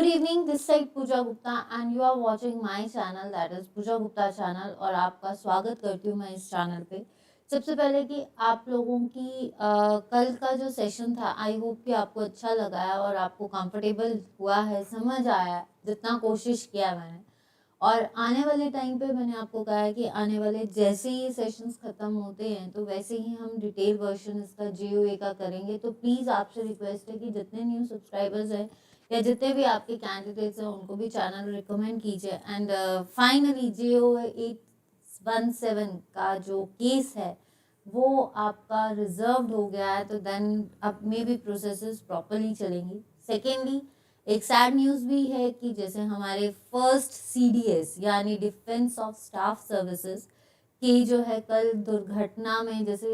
Good evening, this side Pooja Gupta and you are watching my channel that is Pooja Gupta channel और आपका स्वागत करती हूँ मैं इस चैनल पे। सबसे पहले कि आप लोगों की कल का जो सेशन था आई होप कि आपको अच्छा लगा है और आपको कंफर्टेबल हुआ है, समझ आया है जितना कोशिश किया मैंने। और आने वाले टाइम पे मैंने आपको कहा है कि आने वाले जैसे ही सेशंस ख़त्म होते हैं तो वैसे ही हम डिटेल वर्जन इसका JOA का करेंगे। तो प्लीज़ आपसे रिक्वेस्ट है कि जितने न्यू सब्सक्राइबर्स हैं या जितने भी आपके कैंडिडेट्स हैं उनको भी चैनल रिकमेंड कीजिए। एंड फाइनली JOA 817 का जो केस है वो आपका रिजर्व्ड हो गया है, तो देन अब मे बी प्रोसेसेस प्रॉपरली चलेंगी। सेकेंडली एक सैड न्यूज़ भी है कि जैसे हमारे फर्स्ट CDS यानी डिफेंस ऑफ स्टाफ सर्विसेज की जो है कल दुर्घटना में जैसे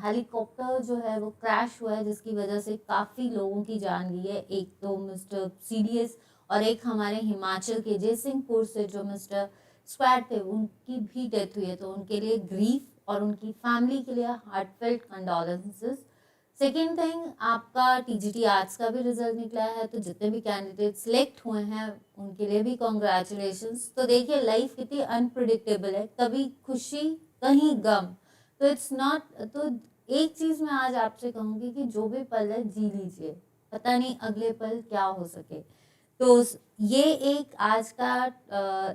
हेलीकॉप्टर जो है वो क्रैश हुआ है जिसकी वजह से काफ़ी लोगों की जान गई है। एक तो मिस्टर CDS और एक हमारे हिमाचल के जयसिंहपुर से जो मिस्टर स्क्वाड थे उनकी भी डेथ हुई है। तो उनके लिए ग्रीफ और उनकी फैमिली के लिए हार्टफेल्ट कंडोलेंसेस। सेकेंड थिंग, आपका TGT आर्ट्स का भी रिजल्ट निकला है, तो जितने भी कैंडिडेट सिलेक्ट हुए हैं उनके लिए भी कॉन्ग्रेचुलेशंस। तो देखिए लाइफ कितनी अनप्रिडिक्टेबल है, कभी खुशी कहीं गम। तो इट्स नॉट, तो एक चीज़ मैं आज आपसे कहूँगी कि जो भी पल है जी लीजिए, पता नहीं अगले पल क्या हो सके। तो ये एक आज का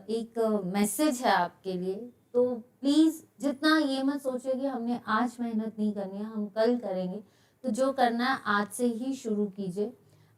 एक मैसेज है आपके लिए। तो प्लीज़ जितना ये मत सोचिए कि हमने आज मेहनत नहीं करनी है, हम कल करेंगे। तो जो करना है आज से ही शुरू कीजिए।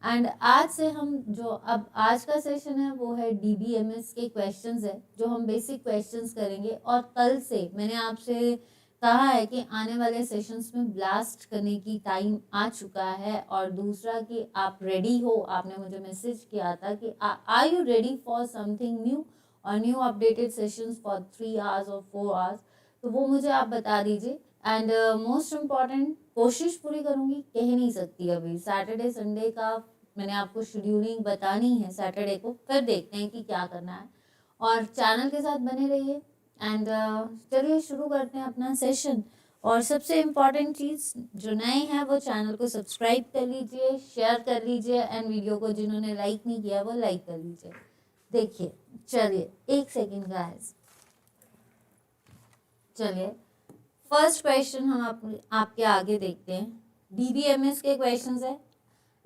एंड आज से हम जो अब आज का सेशन है वो है DBMS के क्वेश्चंस है जो हम बेसिक क्वेश्चंस करेंगे। और कल से मैंने आपसे कहा है कि आने वाले सेशंस में ब्लास्ट करने की टाइम आ चुका है। और दूसरा कि आप रेडी हो, आपने मुझे मैसेज किया था कि are you ready for something new और new updated sessions for 3 hours और 4 आवर्स, तो वो मुझे आप बता दीजिए। एंड मोस्ट इम्पॉर्टेंट, कोशिश पूरी करूँगी, कह नहीं सकती अभी। सैटरडे संडे का मैंने आपको शेड्यूलिंग बतानी है सैटरडे को, फिर देखते हैं कि क्या करना है। और चैनल के साथ बने रहिए। एंड चलिए शुरू करते हैं अपना सेशन। और सबसे इम्पॉर्टेंट चीज़, जो नए हैं वो चैनल को सब्सक्राइब कर लीजिए, शेयर कर लीजिए एंड वीडियो को जिन्होंने लाइक नहीं किया वो लाइक कर लीजिए। देखिए चलिए एक सेकेंड गाइस, चलिए फर्स्ट क्वेश्चन हम आपके आगे देखते हैं। DBMS के क्वेश्चंस है,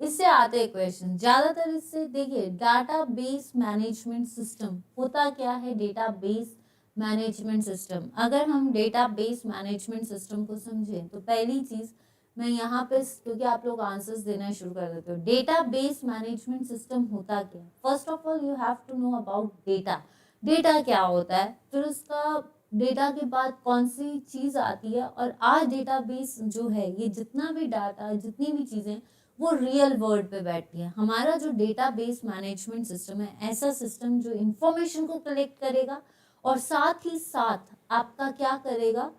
इससे आते हैं क्वेश्चन ज़्यादातर। इससे देखिए डाटाबेस मैनेजमेंट सिस्टम होता क्या है। डेटाबेस मैनेजमेंट सिस्टम, अगर हम डेटाबेस मैनेजमेंट सिस्टम को समझें तो पहली चीज़ मैं यहाँ पे, क्योंकि आप लोग आंसर्स देना शुरू कर देते हो, डेटाबेस मैनेजमेंट सिस्टम होता क्या है। First of all you have to know about data. Data क्या होता है, फिर उसका डेटा के बाद कौन सी चीज़ आती है। और आज डेटाबेस जो है, ये जितना भी डाटा, जितनी भी चीज़ें वो रियल वर्ल्ड पे बैठती है। हमारा जो डेटाबेस मैनेजमेंट सिस्टम है, ऐसा सिस्टम जो इंफॉर्मेशन को कलेक्ट करेगा और साथ ही साथ आपका क्या करेगा,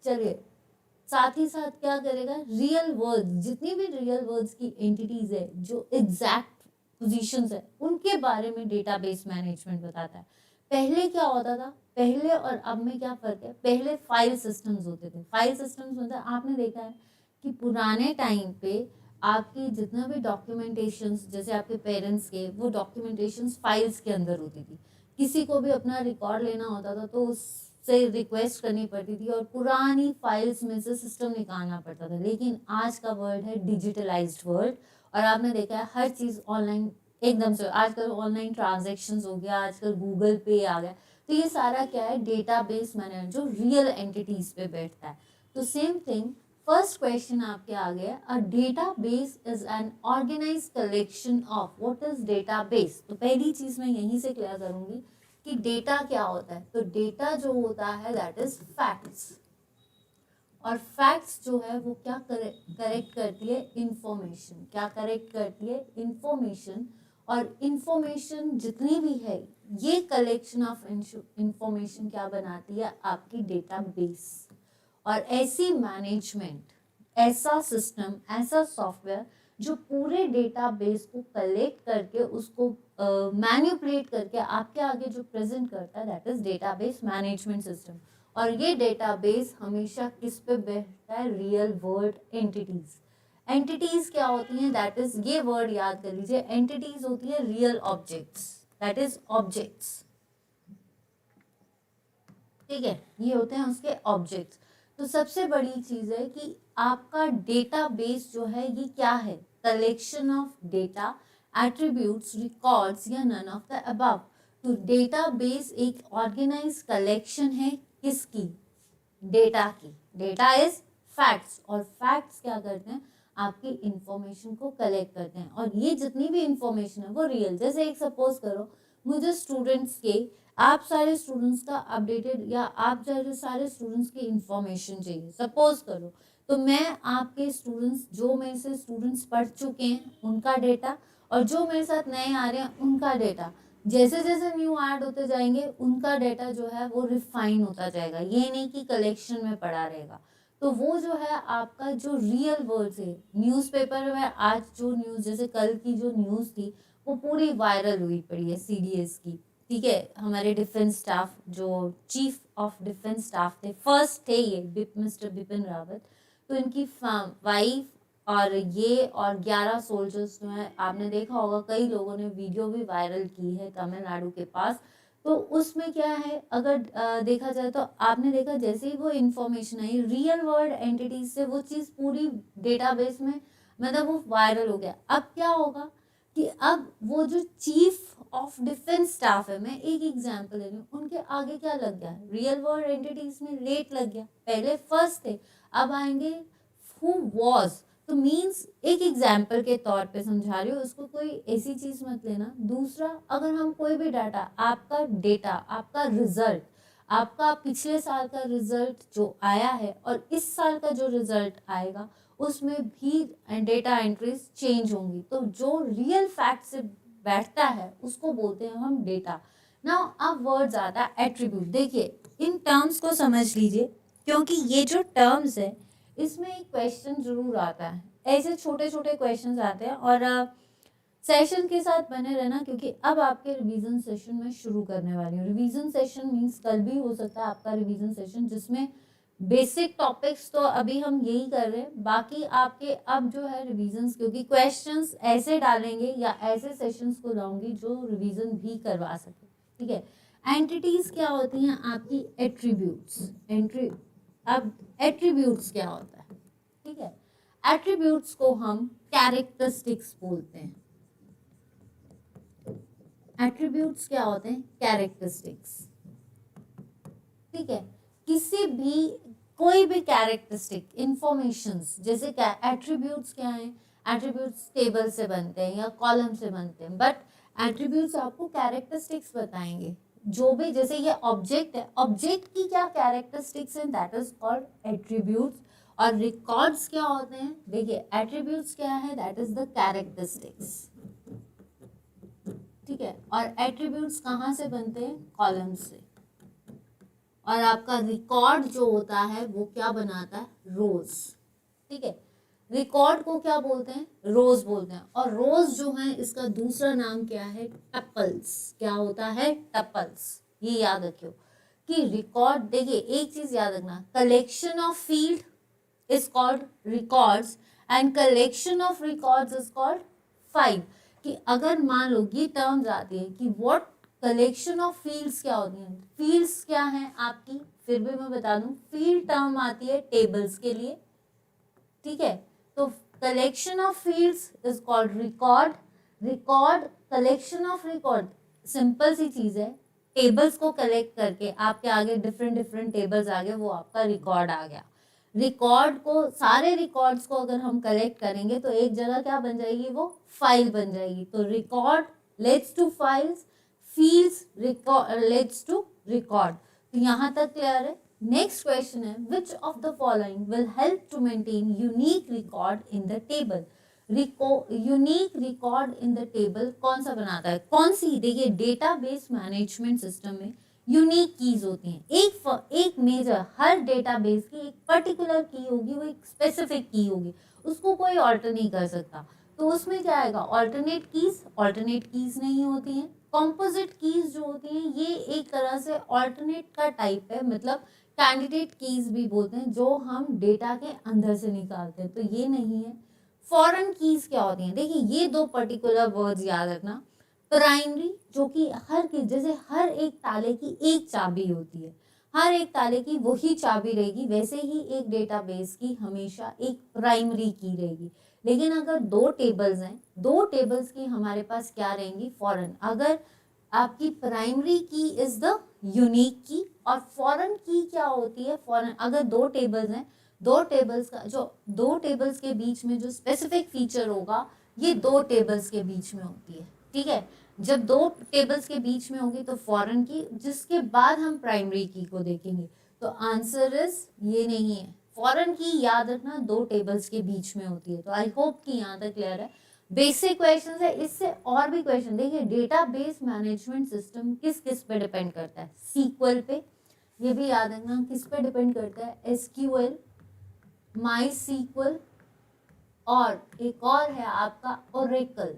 चलिए साथ ही साथ क्या करेगा, रियल वर्ल्ड, जितनी भी रियल वर्ल्ड की एंटिटीज है, जो एग्जैक्ट पोजीशंस है, उनके बारे में डेटाबेस मैनेजमेंट बताता है। पहले क्या होता था, पहले और अब में क्या फर्क है। पहले फाइल सिस्टम्स होते थे। फाइल सिस्टम्स मतलब आपने देखा है कि पुराने टाइम पे आपकी जितना भी डॉक्यूमेंटेशंस, जैसे आपके पेरेंट्स के, वो डॉक्यूमेंटेशंस फाइल्स के अंदर होती थी। किसी को भी अपना रिकॉर्ड लेना होता था तो उससे रिक्वेस्ट करनी पड़ती थी और पुरानी फाइल्स में से सिस्टम निकालना पड़ता था। लेकिन आज का वर्ल्ड है डिजिटलाइज्ड वर्ल्ड, और आपने देखा है हर चीज़ ऑनलाइन एकदम से। आजकल ऑनलाइन ट्रांजेक्शन्स हो गया, आजकल गूगल पे आ गया। तो ये सारा क्या है, डेटाबेस मैनेजर जो रियल एंटिटीज पे बैठता है। तो सेम थिंग, फर्स्ट क्वेश्चन आपके आ गया, a database is an organized collection of. What is database, तो पहली चीज मैं यहीं से क्लियर करूंगी कि डेटा क्या होता है। तो डेटा जो होता है दैट इज फैक्ट्स, और फैक्ट्स जो है वो क्या करेक्ट करती है, इंफॉर्मेशन। क्या करेक्ट करती है, इंफॉर्मेशन। और इंफॉर्मेशन जितनी भी है, ये कलेक्शन ऑफ इंफॉर्मेशन क्या बनाती है, आपकी डेटाबेस। और ऐसी मैनेजमेंट, ऐसा सिस्टम, ऐसा सॉफ्टवेयर जो पूरे डेटाबेस को कलेक्ट करके उसको मैनिपुलेट करके आपके आगे जो प्रेजेंट करता है, that is database management system. और ये डेटाबेस हमेशा किस पे बैठता है, रियल वर्ल्ड एंटिटीज। एंटिटीज क्या होती हैं, दैट इज, ये वर्ड याद कर लीजिए, एंटिटीज होती है real objects, that is objects, ठीक है, ये होते हैं उसके ऑब्जेक्ट्स। तो सबसे बड़ी चीज है कि आपका डेटाबेस जो है ये क्या है, collection of data, attributes, records या नन ऑफ द अबव। तो डेटाबेस एक ऑर्गेनाइज कलेक्शन है किसकी, डेटा की। डेटा इज फैक्ट्स, और फैक्ट्स क्या करते हैं, आपकी इंफॉर्मेशन को कलेक्ट करते हैं, और ये जितनी भी इंफॉर्मेशन है वो रियल। जैसे एक सपोज करो मुझे स्टूडेंट्स के, आप सारे स्टूडेंट्स का अपडेटेड या आप सारे स्टूडेंट्स की इंफॉर्मेशन चाहिए सपोज करो, तो मैं आपके स्टूडेंट्स, जो मेरे से स्टूडेंट्स पढ़ चुके हैं उनका डेटा, और जो मेरे साथ नए आ रहे हैं उनका डेटा, जैसे जैसे न्यू ऐड होते जाएंगे उनका डेटा जो है वो रिफाइन होता जाएगा, ये नहीं कि कलेक्शन में पड़ा रहेगा। तो वो जो है आपका जो रियल वर्ल्ड है, न्यूज़पेपर में आज जो न्यूज़, जैसे कल की जो न्यूज़ थी वो पूरी वायरल हुई पड़ी है सीडीएस की, ठीक है, हमारे डिफेंस स्टाफ जो चीफ ऑफ डिफेंस स्टाफ थे, फर्स्ट थे ये मिस्टर बिपिन रावत, तो इनकी वाइफ और ये और 11 सोल्जर्स जो हैं, आपने देखा होगा कई लोगों ने वीडियो भी वायरल की है तमिलनाडु के पास। तो उसमें क्या है, अगर देखा जाए तो आपने देखा जैसे ही वो information I real world entities से, वो चीज़ पूरी डेटाबेस में मतलब वो वायरल हो गया। अब क्या होगा कि अब वो जो चीफ ऑफ डिफेंस स्टाफ है, मैं एक एग्जांपल दे रही हूँ, उनके आगे क्या लग गया, रियल वर्ल्ड एंटिटीज में रेट लग गया, पहले फर्स्ट थे अब आएंगे हु वॉज। तो मीन्स एक एग्जाम्पल के तौर पे समझा रही हूँ, उसको कोई ऐसी चीज मत लेना। दूसरा, अगर हम कोई भी डाटा, आपका डेटा, आपका रिजल्ट, आपका पिछले साल का रिजल्ट जो आया है और इस साल का जो रिजल्ट आएगा उसमें भी डेटा एंट्रीज चेंज होंगी, तो जो रियल फैक्ट से बैठता है उसको बोलते हैं हम डेटा। नाउ अब वर्ड्स आता है एट्रीब्यूट। देखिए इन टर्म्स को समझ लीजिए, क्योंकि ये जो टर्म्स है इसमें एक क्वेश्चन जरूर आता है, ऐसे छोटे छोटे क्वेश्चंस आते हैं, और सेशन के साथ बने रहना, क्योंकि अब आपके रिवीजन सेशन में शुरू करने वाली हूँ। रिवीजन सेशन मीन्स कल भी हो सकता है आपका रिवीजन सेशन, जिसमें बेसिक टॉपिक्स तो अभी हम यही कर रहे हैं, बाकी आपके अब जो है रिवीजन, क्योंकि क्वेश्चंस ऐसे डालेंगे या ऐसे सेशंस को लाऊंगी जो रिवीजन भी करवा सके, ठीक है। एंटिटीज क्या होती हैं, आपकी एट्रीब्यूट्स। अब एट्रीब्यूट्स क्या होता है, ठीक है, एट्रीब्यूट्स को हम कैरेक्टरिस्टिक्स बोलते हैं। एट्रीब्यूट्स क्या होते हैं, कैरेक्टरिस्टिक्स, ठीक है। किसी भी कोई भी कैरेक्टरिस्टिक इंफॉर्मेशंस, जैसे क्या एट्रीब्यूट्स क्या हैं, एट्रीब्यूट्स टेबल से बनते हैं या कॉलम से बनते हैं, बट एट्रीब्यूट्स आपको कैरेक्टरिस्टिक्स बताएंगे। जो भी, जैसे ये ऑब्जेक्ट है, ऑब्जेक्ट की क्या कैरेक्टरिस्टिक्स हैं, दैट इज कॉल्ड एट्रीब्यूट्स। और रिकॉर्ड्स क्या होते हैं, देखिए एट्रीब्यूट्स क्या है, दैट इज द कैरेक्टरिस्टिक्स, ठीक है। और एट्रीब्यूट्स कहाँ से बनते हैं, कॉलम से। और आपका रिकॉर्ड जो होता है वो क्या बनाता है, रोज, ठीक है। रिकॉर्ड को क्या बोलते हैं, रोज बोलते हैं। और रोज जो है इसका दूसरा नाम क्या है, टपल्स। क्या होता है, टपल्स। ये याद रखियो कि रिकॉर्ड, देखिए एक चीज याद रखना, collection of field is called records and collection of records is called file. कि अगर मान लो ये टर्म्स आती है कि व्हाट कलेक्शन ऑफ फील्ड्स क्या होती हैं, फील्ड्स क्या हैं आपकी, फिर भी मैं बता दूं, फील्ड टर्म आती है टेबल्स के लिए, ठीक है। तो collection of fields is called record. Record, collection of record, simple सी चीज है, टेबल्स को कलेक्ट करके आपके आगे डिफरेंट डिफरेंट टेबल्स आ गए, वो आपका रिकॉर्ड आ गया। रिकॉर्ड को, सारे रिकॉर्ड्स को अगर हम कलेक्ट करेंगे तो एक जगह क्या बन जाएगी, वो फाइल बन जाएगी। तो record leads to files, fields leads to record. तो यहाँ तक क्लियर है। नेक्स्ट क्वेश्चन है, which of the following will help to maintain unique record in the table. Unique record in the table कौन सा बनाता है, कौन सी, देखिए डेटाबेस मैनेजमेंट सिस्टम में यूनिक कीज होती हैं। एक मेजर, हर डेटाबेस की एक पर्टिकुलर की होगी, वो एक स्पेसिफिक की होगी, उसको कोई ऑल्टर नहीं कर सकता। तो उसमें क्या आएगा, ऑल्टरनेट कीज नहीं होती हैं। कॉम्पोजिट कीज जो होती हैं ये एक तरह से ऑल्टरनेट का टाइप है, मतलब कैंडिडेट कीज भी बोलते हैं, जो हम डेटा के अंदर से निकालते हैं, तो ये नहीं है। फॉरेन कीज क्या होती हैं? देखिए ये दो पर्टिकुलर वर्ड्स याद रखना। प्राइमरी जो कि हर की जैसे हर एक ताले की एक चाबी होती है, हर एक ताले की वही चाबी रहेगी, वैसे ही एक डेटाबेस की हमेशा एक प्राइमरी की रहेगी। लेकिन अगर दो टेबल्स हैं, दो टेबल्स की हमारे पास क्या रहेंगी? फॉरेन। अगर आपकी प्राइमरी की इज द यूनिक की और फॉरेन की क्या होती है? फॉरेन अगर दो टेबल्स हैं, दो टेबल्स का जो दो टेबल्स के बीच में जो स्पेसिफिक फीचर होगा ये दो टेबल्स के बीच में होती है, ठीक है। जब दो टेबल्स के बीच में होगी तो फॉरेन की, जिसके बाद हम प्राइमरी की को देखेंगे। तो आंसर इज ये नहीं है। फॉरेन की याद रखना दो टेबल्स के बीच में होती है। तो आई होप कि यहाँ तक क्लियर है। बेसिक क्वेश्चन है, इससे और भी क्वेश्चन देखिए। डेटाबेस मैनेजमेंट सिस्टम किस किस पे डिपेंड करता है? सीक्वल पे, ये भी याद रखना किस पे डिपेंड करता है? एसक्यूएल, माई सीक्वल, और एक और है आपका ओरेकल,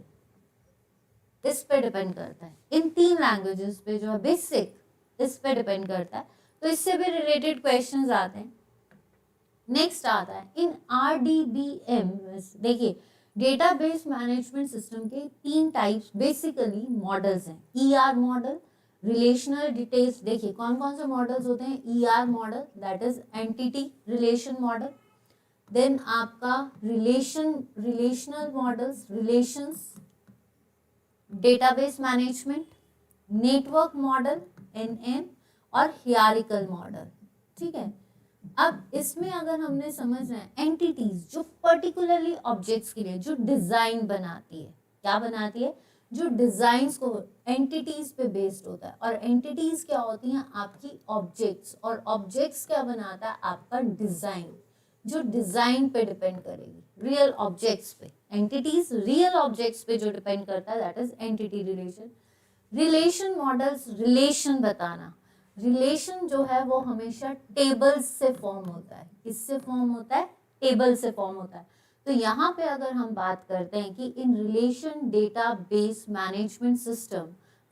इस पे डिपेंड करता है। इन तीन लैंग्वेजेस पे जो है बेसिक, इस पे डिपेंड करता है। तो इससे भी रिलेटेड क्वेश्चंस आते हैं। नेक्स्ट आता है इन आरडीबीएम। देखिए डेटाबेस मैनेजमेंट सिस्टम के तीन टाइप्स बेसिकली मॉडल्स हैं। ER model, relational details. देखिए कौन कौन से मॉडल्स होते हैं? ER model that is entity relation model, then आपका relational models, relations, database management, network model NM, और हियरार्किकल मॉडल, ठीक है। अब इसमें अगर हमने समझना है एंटिटीज, जो पर्टिकुलरली ऑब्जेक्ट्स के लिए जो डिजाइन बनाती है, क्या बनाती है? जो डिजाइन्स को एंटिटीज पे बेस्ड होता है। और एंटिटीज क्या होती हैं? आपकी ऑब्जेक्ट्स, और ऑब्जेक्ट्स क्या बनाता है? आपका डिजाइन, जो डिजाइन पे डिपेंड करेगी, रियल ऑब्जेक्ट्स पे। एंटिटीज रियल ऑब्जेक्ट्स पे जो डिपेंड करता है that is entity relation. Relation models, relation बताना। रिलेशन जो है वो हमेशा टेबल्स से फॉर्म होता है। किससे फॉर्म होता है? टेबल से फॉर्म होता है। तो यहाँ पे अगर हम बात करते हैं कि इन relation database management system,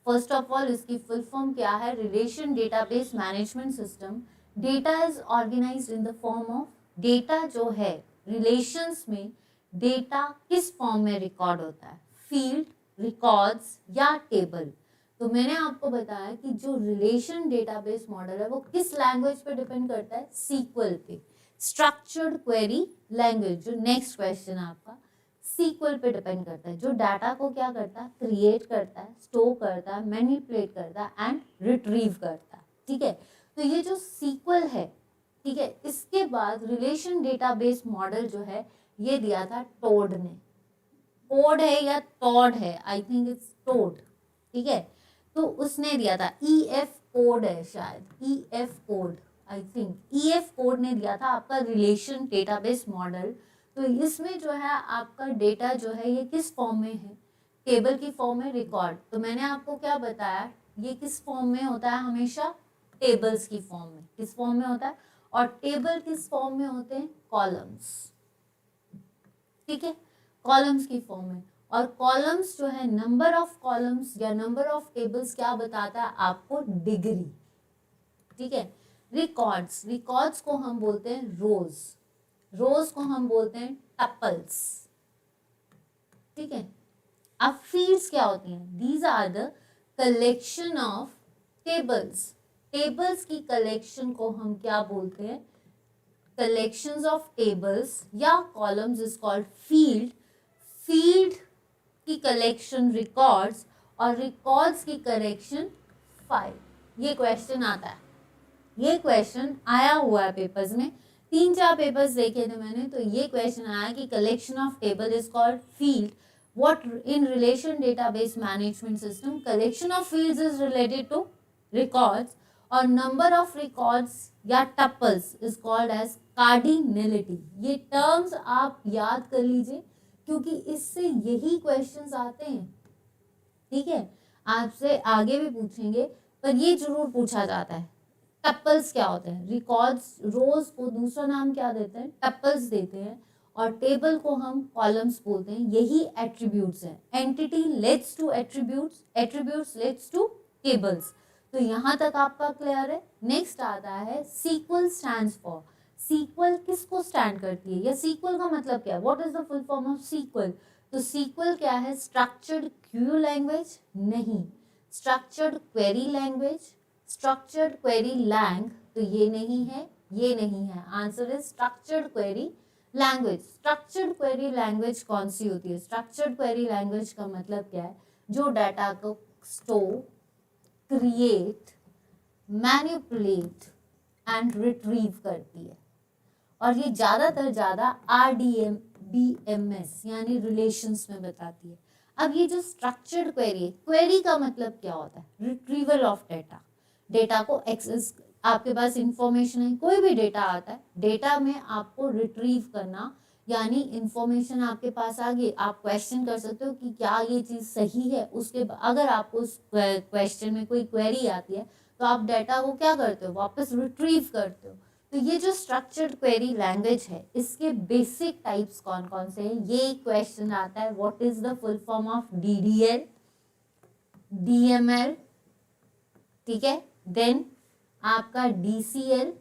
first of all इसकी फुल फॉर्म क्या है? Relation database management system. Data is organized in the form of, data जो है रिलेशंस में, डेटा किस फॉर्म में रिकॉर्ड होता है? फील्ड, रिकॉर्ड्स या टेबल। तो मैंने आपको बताया कि जो रिलेशन डेटाबेस मॉडल है वो किस लैंग्वेज पे डिपेंड करता है? सीक्वल पे, स्ट्रक्चर्ड क्वेरी लैंग्वेज। जो नेक्स्ट क्वेश्चन है आपका, सीक्वल पे डिपेंड करता है। जो डाटा को क्या करता है? क्रिएट करता है, स्टोर करता है, मैनिपुलेट करता है एंड रिट्रीव करता है, ठीक है। तो ये जो सीक्वल है, ठीक है, इसके बाद रिलेशन डेटाबेस मॉडल जो है ये दिया था टोड ने। टोड है या टॉड है? आई थिंक इट्स टोड, ठीक है। तो उसने दिया था EF कोड है शायद, EF code, I think EF code ने दिया था आपका रिलेशन डेटाबेस मॉडल। तो इसमें जो है आपका डेटा जो है ये किस फॉर्म में है? टेबल की फॉर्म में, रिकॉर्ड। तो मैंने आपको क्या बताया, ये किस फॉर्म में होता है? हमेशा टेबल्स की फॉर्म में। किस फॉर्म में होता है? और टेबल किस फॉर्म में होते हैं? कॉलम्स, ठीक है, कॉलम्स की फॉर्म में। और कॉलम्स जो है, नंबर ऑफ कॉलम्स या नंबर ऑफ टेबल्स क्या बताता है आपको? डिग्री, ठीक है। रिकॉर्ड्स, रिकॉर्ड्स को हम बोलते हैं रोज, रोज को हम बोलते हैं टपल्स, ठीक है। अब फील्ड्स क्या होती हैं? These are the collection of tables. Tables की कलेक्शन को हम क्या बोलते हैं? कलेक्शंस ऑफ टेबल्स या columns is called field. Field की कलेक्शन रिकॉर्ड्स, और रिकॉर्ड्स की कलेक्शन फाइल। ये क्वेश्चन आता है, ये क्वेश्चन आया हुआ है पेपर्स में, 3-4 पेपर्स देखे थे मैंने। तो ये क्वेश्चन आया कि collection of table is called field. What in relation database management system collection of fields is related to records, और नंबर ऑफ रिकॉर्ड्स या tuples is called as cardinality. ये टर्म्स आप याद कर लीजिए क्योंकि इससे यही क्वेश्चंस आते हैं, ठीक है। आपसे आगे भी पूछेंगे पर ये जरूर पूछा जाता है। टपल्स क्या होते हैं? रिकॉर्ड्स, रोज को दूसरा नाम क्या देते हैं? टपल्स देते हैं, और टेबल को हम कॉलम्स बोलते हैं। यही एट्रीब्यूट्स हैं। Entity leads to attributes, attributes leads to tables. तो यहाँ तक आपका क्लियर है। नेक्स्ट आता है सीक्वल स्टैंड्स फॉर। सीक्वल किसको स्टैंड करती है, या सीक्वल का मतलब क्या है, what is the full form of sequel. तो सीक्वल क्या है, स्ट्रक्चर्ड क्यू लैंग्वेज नहीं, structured query language, structured query lang, तो ये नहीं है, ये नहीं है, answer is structured query language. Structured query language कौन सी होती है, स्ट्रक्चर्ड क्वेरी लैंग्वेज का मतलब क्या है, जो डाटा को store, create, manipulate and retrieve करती है, और ये ज़्यादा RDM BMS यानी रिलेशंस में बताती है। अब ये जो स्ट्रक्चर्ड क्वेरी है, क्वेरी का मतलब क्या होता है, रिट्रीवल ऑफ डेटा, डेटा को एक्सेस, आपके पास इंफॉर्मेशन है, कोई भी डेटा आता है, डेटा में आपको रिट्रीव करना, यानी इंफॉर्मेशन आपके पास आ गई, आप क्वेश्चन कर सकते हो कि क्या ये चीज़ सही है, उसके अगर आपको उस क्वेश्चन में कोई क्वेरी आती है तो आप डेटा को क्या करते हो, वापस रिट्रीव करते हो। तो ये जो स्ट्रक्चर्ड क्वेरी लैंग्वेज है, इसके बेसिक टाइप्स कौन कौन से हैं, ये क्वेश्चन आता है, what is the full form of DDL, DML, ठीक है, देन आपका DCL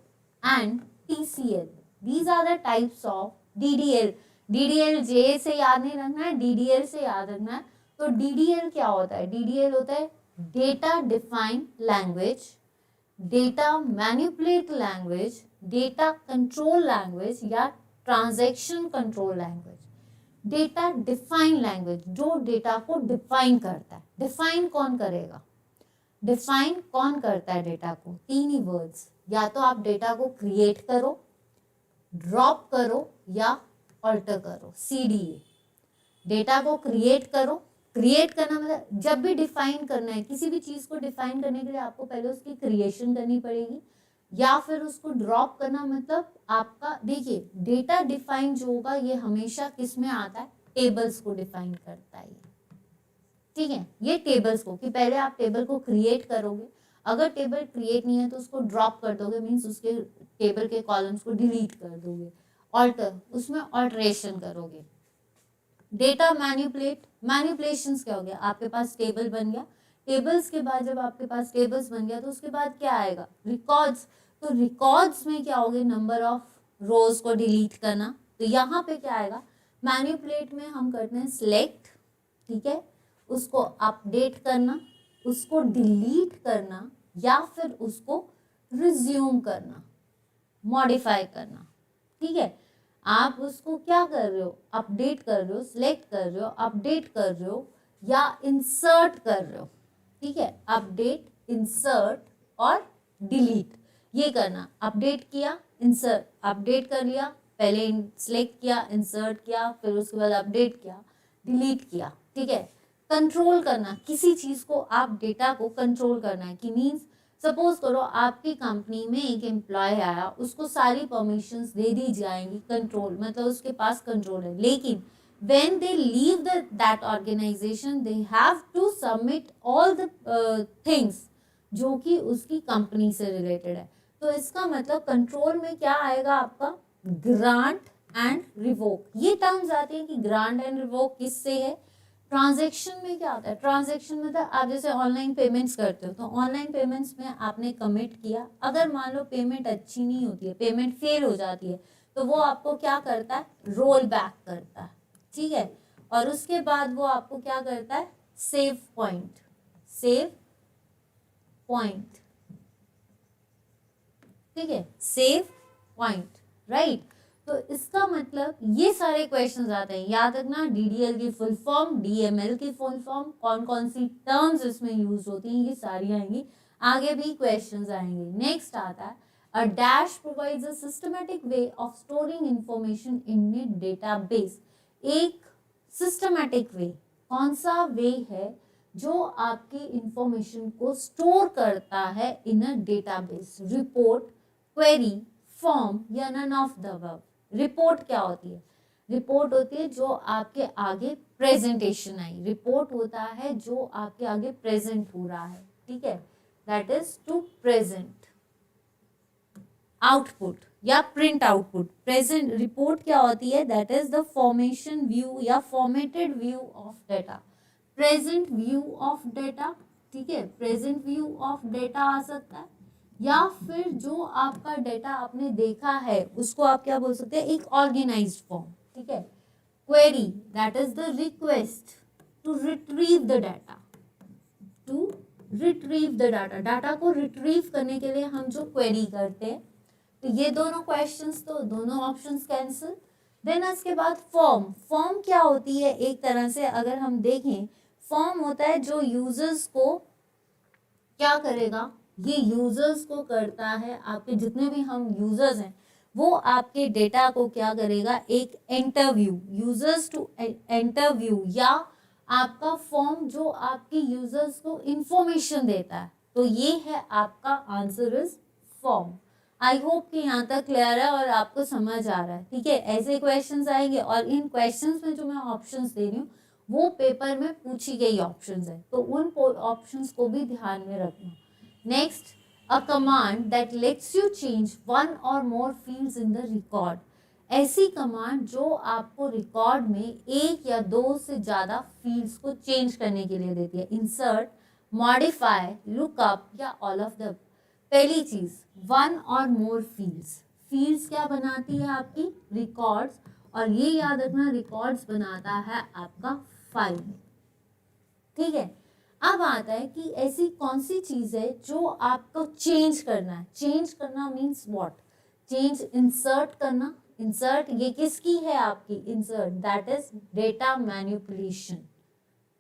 and TCL, these are the types of DDL। DDL J से याद नहीं रखना है, DDL से याद रखना है। तो DDL क्या होता है, DDL होता है data defined language, data manipulate language, data control language या transaction control language. Data define language, जो डेटा को डिफाइन करता है, डिफाइन कौन करेगा, डिफाइन कौन करता है डेटा को, तीन ही वर्ड्स, या तो आप डेटा को क्रिएट करो, ड्रॉप करो या ऑल्टर करो, CDA। डेटा को क्रिएट करो, क्रिएट करना मतलब जब भी डिफाइन करना है, किसी भी चीज को डिफाइन करने के लिए आपको पहले उसकी क्रिएशन करनी पड़ेगी, या फिर उसको ड्रॉप करना मतलब आपका, देखिए डेटा डिफाइन जो होगा ये हमेशा किस में आता है, टेबल्स को डिफाइन करता है, ठीक है, ये टेबल्स को, कि पहले आप टेबल को क्रिएट करोगे, अगर टेबल क्रिएट नहीं है तो उसको ड्रॉप कर दोगे, मीन्स उसके टेबल के कॉलम्स को डिलीट कर दोगे, ऑल्टर, उसमें ऑल्टरेशन करोगे। डेटा मैनिपुलेट, मैनिपुलेशंस क्या हो गया, आपके पास टेबल बन गया, टेबल्स के बाद जब आपके पास टेबल्स बन गया तो उसके बाद क्या आएगा, रिकॉर्ड्स, तो रिकॉर्ड्स में क्या होगे, नंबर ऑफ रोज को डिलीट करना, तो यहाँ पे क्या आएगा, मैनिपुलेट में हम करते हैं सिलेक्ट, ठीक है, उसको अपडेट करना, उसको डिलीट करना, या फिर उसको रिज्यूम करना, मॉडिफाई करना, ठीक है, आप उसको क्या कर रहे हो, अपडेट कर रहे हो, सिलेक्ट कर रहे हो, अपडेट कर रहे हो, या इंसर्ट कर रहे हो, ठीक है, अपडेट, इंसर्ट और डिलीट, ये करना, अपडेट किया, इंसर्ट, अपडेट कर लिया, पहले सिलेक्ट किया, इंसर्ट किया, फिर उसके बाद अपडेट किया, डिलीट किया, ठीक है। कंट्रोल करना, किसी चीज को आप डेटा को कंट्रोल करना है, कि मीन्स सपोज करो आपकी कंपनी में एक एम्प्लॉय आया, उसको सारी परमिशंस दे दी जाएंगी, कंट्रोल मतलब उसके पास कंट्रोल है, लेकिन when they leave that organization they have to submit all the things जो कि उसकी कंपनी से रिलेटेड है। तो इसका मतलब कंट्रोल में क्या आएगा आपका, ग्रांट एंड रिवोक, ये टर्म्स आते हैं कि ग्रांट एंड रिवोक किससे है। ट्रांजैक्शन में क्या होता है, ट्रांजैक्शन मतलब आप जैसे ऑनलाइन पेमेंट्स करते हो, तो ऑनलाइन पेमेंट्स में आपने कमिट किया, अगर मान लो पेमेंट अच्छी नहीं होती है, पेमेंट फेल हो जाती है, तो वो आपको क्या करता है, रोल बैक करता है, ठीक है, और उसके बाद वो आपको क्या करता है, सेव पॉइंट, सेव पॉइंट, ठीक है, सेव पॉइंट, राइट। तो इसका मतलब ये सारे क्वेश्चंस आते हैं, याद रखना, DDL की फुल फॉर्म, DML की फुल फॉर्म, कौन कौन सी टर्म्स इसमें यूज होती हैं, ये सारी आएंगी, आगे भी क्वेश्चंस आएंगे। नेक्स्ट आता है, a dash provides a systematic way of storing information in A database. एक सिस्टमैटिक वे, कौन सा वे है जो आपकी इंफॉर्मेशन को स्टोर करता है in a database, report, query, form या none of the above. Report क्या होती है, रिपोर्ट होती है जो आपके आगे प्रेजेंटेशन आई, रिपोर्ट होता है जो आपके आगे प्रेजेंट हो रहा है, ठीक है, that is to present. Output या प्रिंट आउटपुट, प्रेजेंट रिपोर्ट क्या होती है, that is the formation view या formatted view of data, present view of data, ठीक है, प्रेजेंट व्यू ऑफ डेटा आ सकता है, या फिर जो आपका डेटा आपने देखा है उसको आप क्या बोल सकते हैं, एक ऑर्गेनाइज्ड फॉर्म, ठीक है। Query that is the request to retrieve the data, to retrieve the data, data को रिट्रीव करने के लिए हम जो क्वेरी करते हैं। तो ये दोनों क्वेश्चंस, तो दोनों ऑप्शंस कैंसिल। देन इसके बाद फॉर्म, फॉर्म क्या होती है, एक तरह से अगर हम देखें, फॉर्म होता है जो यूजर्स को क्या करेगा, ये यूजर्स को करता है, आपके जितने भी हम यूजर्स हैं वो आपके डेटा को क्या करेगा, एक इंटरव्यू, यूजर्स टू इंटरव्यू, या आपका फॉर्म जो आपके यूजर्स को इंफॉर्मेशन देता है। तो ये है आपका answer is form. I hope कि यहाँ तक क्लियर है और आपको समझ आ रहा है, ठीक है। ऐसे क्वेश्चंस आएंगे और इन क्वेश्चंस में जो मैं ऑप्शंस दे रही हूँ वो पेपर में पूछी गई ऑप्शंस है, तो उन ऑप्शंस को भी ध्यान में रखना। Next, a command that let's you change one और मोर फील्ड्स इन द रिकॉर्ड, ऐसी कमांड जो आपको रिकॉर्ड में एक या दो से ज़्यादा फील्ड्स को चेंज करने के लिए देती है। इंसर्ट, मॉडिफाई, लुकअप या ऑल ऑफ द। पहली चीज, वन और मोर फील्ड्स, फील्ड्स क्या बनाती है आपकी, रिकॉर्ड्स, और ये याद रखना रिकॉर्ड्स बनाता है आपका फाइल, ठीक है। अब आता है कि ऐसी कौन सी चीज है जो आपको चेंज करना है। चेंज करना मीन्स व्हाट, चेंज, इंसर्ट करना, इंसर्ट ये किसकी है आपकी, insert that is data manipulation,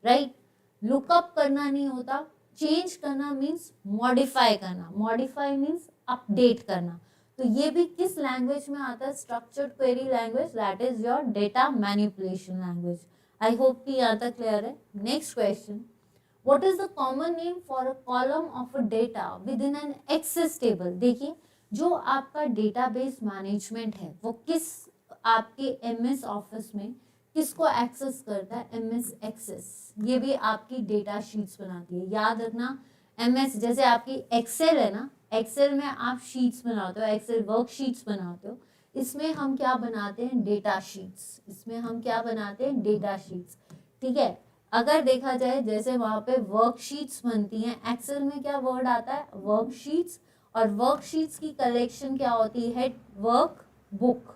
right. Lookup करना नहीं होता, चेंज करना मीन्स मॉडिफाई करना, मॉडिफाई मीन्स अपडेट करना। तो ये भी किस लैंग्वेज में आता है, structured query language, that is your data manipulation language. I hope कि यहाँ तक क्लियर है। Next question, what is the common name for a column of a data within an access table. देखिए, जो आपका डेटाबेस मैनेजमेंट है वो किस आपके एमएस ऑफिस में किसको एक्सेस करता है, एमएस एक्सेस, ये भी आपकी डेटा शीट्स बनाती है। याद रखना, एमएस जैसे आपकी एक्सेल है ना, एक्सेल में आप शीट्स बनाते हो, एक्सेल वर्कशीट्स बनाते हो, इसमें हम क्या बनाते हैं, डेटा शीट्स, इसमें हम क्या बनाते हैं, डेटा शीट्स, ठीक है। अगर देखा जाए जैसे वहां पे वर्कशीट्स बनती हैं, एक्सेल में क्या वर्ड आता है, वर्कशीट्स, और वर्कशीट्स की कलेक्शन क्या होती है, वर्क बुक,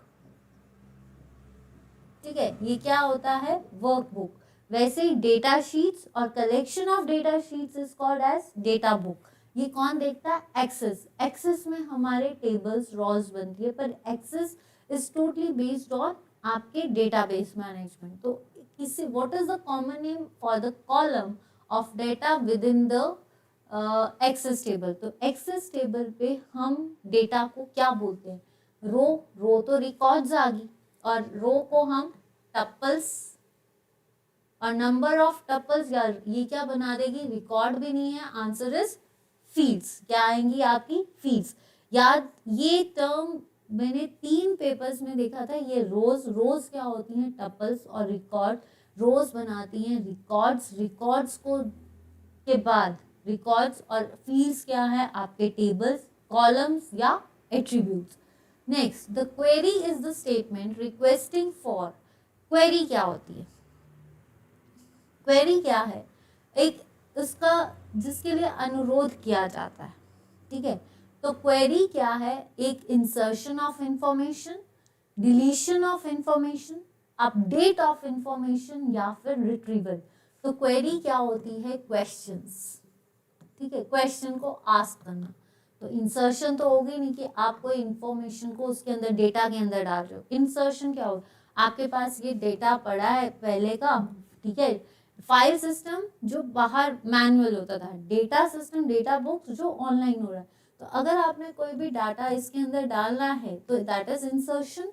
ठीक है। ये क्या होता है, वर्कबुक। वैसे ही डेटा शीट्स और collection of data sheets is called as data book. ये कौन देखता है, एक्सेस, एक्सेस में हमारे टेबल्स रॉज बनती है, पर access is totally based on आपके डेटाबेस मैनेजमेंट। तो किसी, what is the common name for the column of data within the access table. तो एक्सेस टेबल पे हम डेटा को क्या बोलते हैं, रो, रो तो रिकॉर्ड्स आ गई, और रो को हम टपल्स, और नंबर ऑफ टपल्स, या ये क्या बना देगी, रिकॉर्ड भी नहीं है, आंसर इज फील्ड्स, क्या आएंगी आपकी, फील्ड्स। याद, ये टर्म मैंने 3 पेपर्स में देखा था, ये रोज, रोज क्या होती हैं, टपल्स, और रिकॉर्ड, रोज बनाती हैं रिकॉर्ड्स, रिकॉर्ड्स को के बाद रिकॉर्ड्स, और फील्ड्स क्या है आपके टेबल्स, कॉलम्स या attributes. Next, the query is the statement requesting for. Query क्या होती है, क्वेरी क्या है, एक उसका जिसके लिए अनुरोध किया जाता है, ठीक है। तो क्वेरी क्या है, एक insertion of information, deletion of information, update of information, या फिर रिट्रीवल। तो क्वेरी क्या होती है, क्वेश्चंस, ठीक है, क्वेश्चन को आस्क करना। तो इंसर्शन तो होगी नहीं कि आप कोई इंफॉर्मेशन को उसके अंदर, डेटा के अंदर डाल रहे हो। इंसर्शन क्या होगा, आपके पास ये डेटा पड़ा है पहले का, ठीक है, फाइल सिस्टम जो बाहर मैनुअल होता था, डेटा सिस्टम, डेटा बुक्स जो ऑनलाइन हो रहा है। तो अगर आपने कोई भी डाटा इसके अंदर डालना है तो दैट इज इंसर्शन,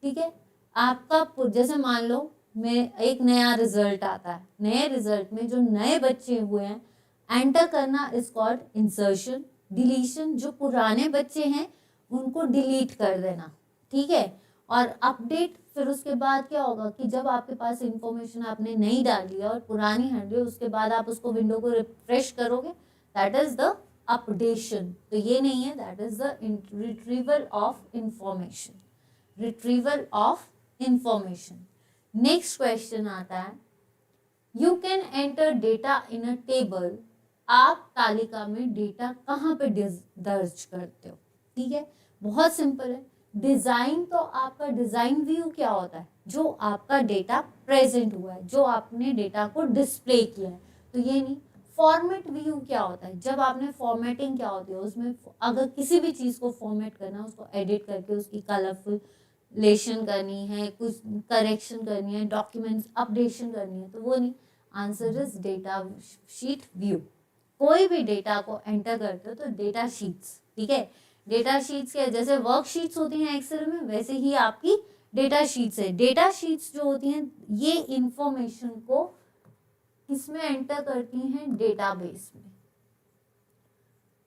ठीक है। आपका जैसे मान लो मैं एक नया रिजल्ट आता है, नए रिजल्ट में जो नए बच्चे हुए हैं, एंटर करना इज कॉल्ड इंसर्शन। डिलीशन, जो पुराने बच्चे हैं उनको डिलीट कर देना, ठीक है। और अपडेट, फिर उसके बाद क्या होगा कि जब आपके पास इंफॉर्मेशन आपने नहीं डाली और पुरानी हट गई, उसके बाद आप उसको विंडो को रिफ्रेश करोगे, दैट इज द अपडेशन। तो ये नहीं है, that is the retrieval of information, retrieval of information. Next question आता है, you can enter data in a table आप तालिका में डेटा कहाँ पे दर्ज करते हो। ठीक है, बहुत सिंपल है। डिजाइन तो आपका डिजाइन व्यू क्या होता है, जो आपका डेटा प्रेजेंट हुआ है, जो आपने डेटा को डिस्प्ले किया है, तो ये नहीं। फॉर्मेट व्यू क्या होता है, जब आपने फॉर्मेटिंग क्या होती है, उसमें अगर किसी भी चीज को फॉर्मेट करना, उसको एडिट करके उसकी कलरफुलेशन करनी है, कुछ करेक्शन करनी है, डॉक्यूमेंट्स अपडेशन करनी है, तो वो नहीं। Answer is data sheet view. कोई भी डेटा को एंटर करते हो तो डेटा शीट्स, ठीक है। डेटा शीट्स के जैसे वर्कशीट्स होती हैं एक्सेल में, वैसे ही आपकी डेटा शीट्स है। डेटा शीट्स जो होती हैं ये इंफॉर्मेशन को किसमें एंटर करती हैं, डेटाबेस में।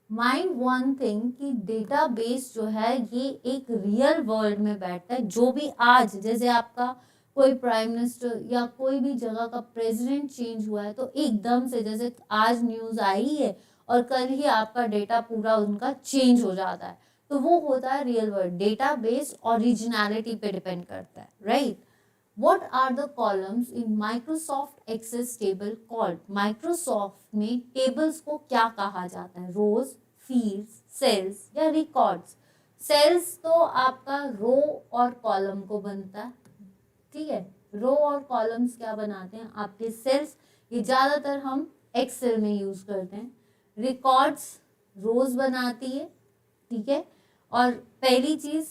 माइंड वन थिंग कि डेटाबेस जो है ये एक रियल वर्ल्ड में बैठता है। जो भी आज जैसे आपका कोई प्राइम मिनिस्टर या कोई भी जगह का प्रेसिडेंट चेंज हुआ है, तो एकदम से जैसे आज न्यूज आई है और कल ही आपका डेटा पूरा उनका चेंज हो जाता है, तो वो होता है रियल वर्ल्ड। डेटाबेस ओरिजिनलिटी पे डिपेंड करता है, right. What are the columns in Microsoft Access table called? Microsoft में tables को क्या कहा जाता है, rows, fields, cells या records? Cells तो आपका रो और कॉलम को बनता है, ठीक है। रो और कॉलम्स क्या बनाते हैं आपके सेल्स, ये ज्यादातर हम एक्सेल में यूज करते हैं। रिकॉर्ड्स रोज बनाती है, ठीक है। और पहली चीज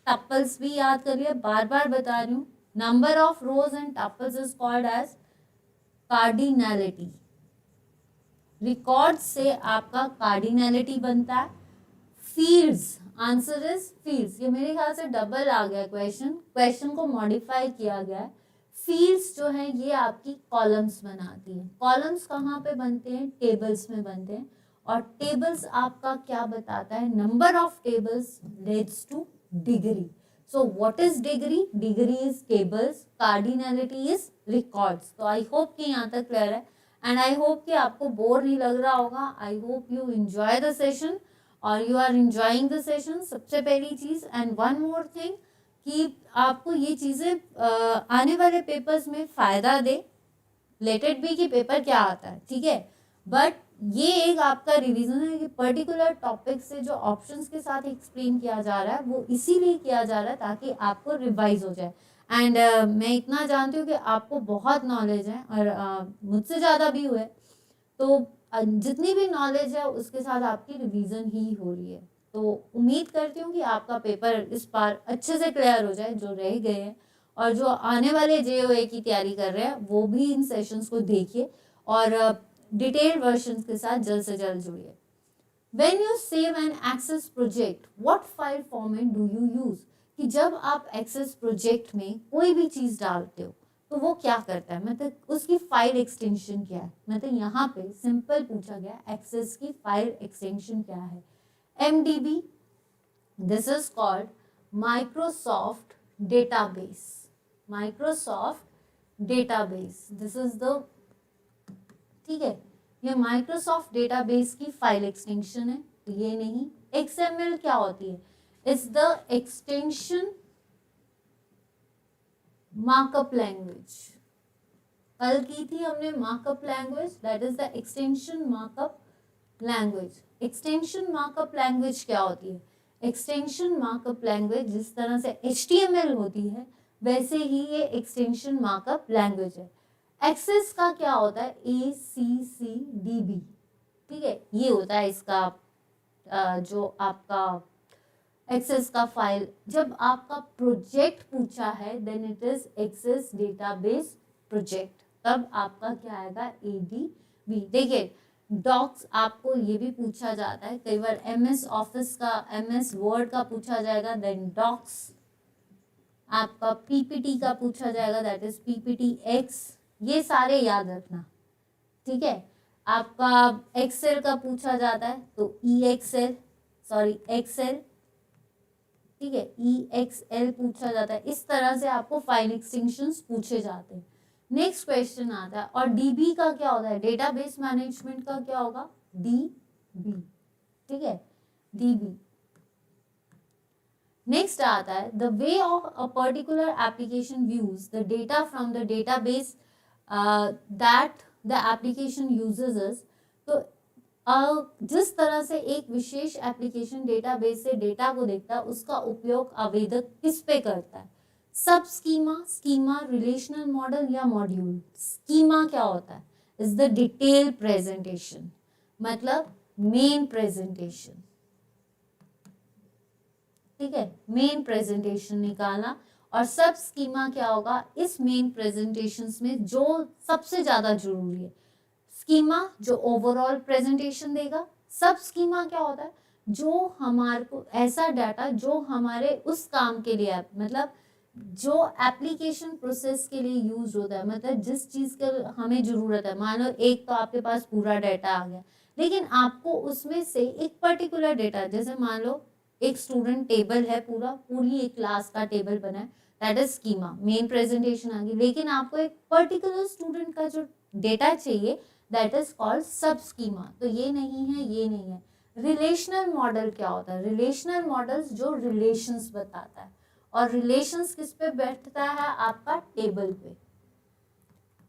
टपल्स भी याद करिए, बार बार बता रही हूँ, number of rows and tuples is called as cardinality. records से आपका cardinality बनता है। fields, answer is fields। ये मेरे ख्याल से डबल आ गया क्वेश्चन को मॉडिफाई किया गया है। fields जो है ये आपकी कॉलम्स बनाती है। कॉलम्स कहाँ पे बनते हैं, टेबल्स में बनते हैं। और टेबल्स आपका क्या बताता है, number of tables leads two degree. So what is degree? Degree is tables, cardinality is records. तो I hope कि यहाँ तक क्लियर है and I hope कि आपको बोर नहीं लग रहा होगा। I hope you enjoy the session और you are enjoying the session। सबसे पहली चीज and one more thing कि आपको ये चीजें आने वाले पेपर्स में फायदा दे। लेट इट बी कि पेपर क्या आता है, ठीक है, बट ये एक आपका रिवीजन है कि पर्टिकुलर टॉपिक से जो ऑप्शंस के साथ एक्सप्लेन किया जा रहा है वो इसीलिए किया जा रहा है ताकि आपको रिवाइज हो जाए। एंड मैं इतना जानती हूँ कि आपको बहुत नॉलेज है और मुझसे ज़्यादा भी हुए, तो जितनी भी नॉलेज है उसके साथ आपकी रिवीजन ही हो रही है। तो उम्मीद करती हूँ कि आपका पेपर इस बार अच्छे से क्लियर हो जाए, जो रह गए हैं और जो आने वाले JOA की तैयारी कर रहे हैं वो भी इन सेशंस को देखिए और डिटेल्ड वर्जन के साथ जल्द से जल्द जुड़िए। When you save an Access project, what file format do you use? कि जब आप Access project में कोई भी चीज डालते हो तो वो क्या करता है, मतलब उसकी फाइल एक्सटेंशन क्या है। मतलब यहाँ पे सिंपल पूछा गया Access की फाइल एक्सटेंशन क्या है, MDB। This is called Microsoft database. Microsoft database. This is the, ठीक है, ये माइक्रोसॉफ्ट डेटाबेस की फाइल एक्सटेंशन है, तो ये नहीं। XML क्या होती है, it's the extension markup language. कल की थी हमने markup language, that is the extension markup language. Extension markup language क्या होती है, एक्सटेंशन मार्कअप लैंग्वेज जिस तरह से HTML होती है वैसे ही ये एक्सटेंशन मार्कअप लैंग्वेज है। एक्सेस का क्या होता है, ACCDB, ठीक है, ये होता है इसका जो आपका एक्सेस का फाइल। जब आपका प्रोजेक्ट पूछा है then it is access database project, तब आपका क्या आएगा, ADB। देखिए डॉक्स आपको ये भी पूछा जाता है कई बार, MS ऑफिस का, MS वर्ड का पूछा जाएगा, देन डॉक्स आपका PPT का पूछा जाएगा, दैट इज PPTX। ये सारे याद रखना, ठीक है। आपका एक्सेल का पूछा जाता है तो EXL, सॉरी एक्सेल, ठीक है, EXL पूछा जाता है। इस तरह से आपको फाइल एक्सटेंशंस पूछे जाते हैं। नेक्स्ट क्वेश्चन आता है, और DB का क्या होता है, डेटाबेस मैनेजमेंट का क्या होगा, DB, ठीक है, DB। नेक्स्ट आता है, the way of a particular application views the data from the database that the application uses is। तो जिस तरह से एक विशेष एप्लीकेशन डेटाबेस से डेटा को देखता है, उसका उपयोग आवेदक किस पे करता है? सब स्कीमा, स्कीमा, रिलेशनल मॉडल या मॉड्यूल? स्कीमा क्या होता है? इज द डिटेल प्रेजेंटेशन, मतलब मेन प्रेजेंटेशन, ठीक है, मेन प्रेजेंटेशन निकालना। और सब स्कीमा क्या होगा? इस मेन प्रेजेंटेशन में जो सबसे ज्यादा जरूरी है, स्कीमा जो ओवरऑल प्रेजेंटेशन देगा। सब स्कीमा क्या होता है? जो हमारे को ऐसा डाटा जो हमारे उस काम के लिए, मतलब जो एप्लीकेशन प्रोसेस के लिए यूज होता है, मतलब जिस चीज के हमें जरूरत है। मान लो एक तो आपके पास पूरा डाटा आ गया, लेकिन आपको उसमें से एक पर्टिकुलर डाटा, जैसे मान लो एक स्टूडेंट टेबल है, पूरी एक क्लास का टेबल बना है, that is schema, main presentation आ गई। लेकिन आपको एक पर्टिकुलर स्टूडेंट का जो डेटा चाहिए, दैट इज कॉल्ड सब स्कीमा। तो ये नहीं है, ये नहीं है। रिलेशनल मॉडल क्या होता है? रिलेशनल मॉडल्स जो रिलेशंस बताता है, और रिलेशंस किस पे बैठता है? आपका टेबल पे,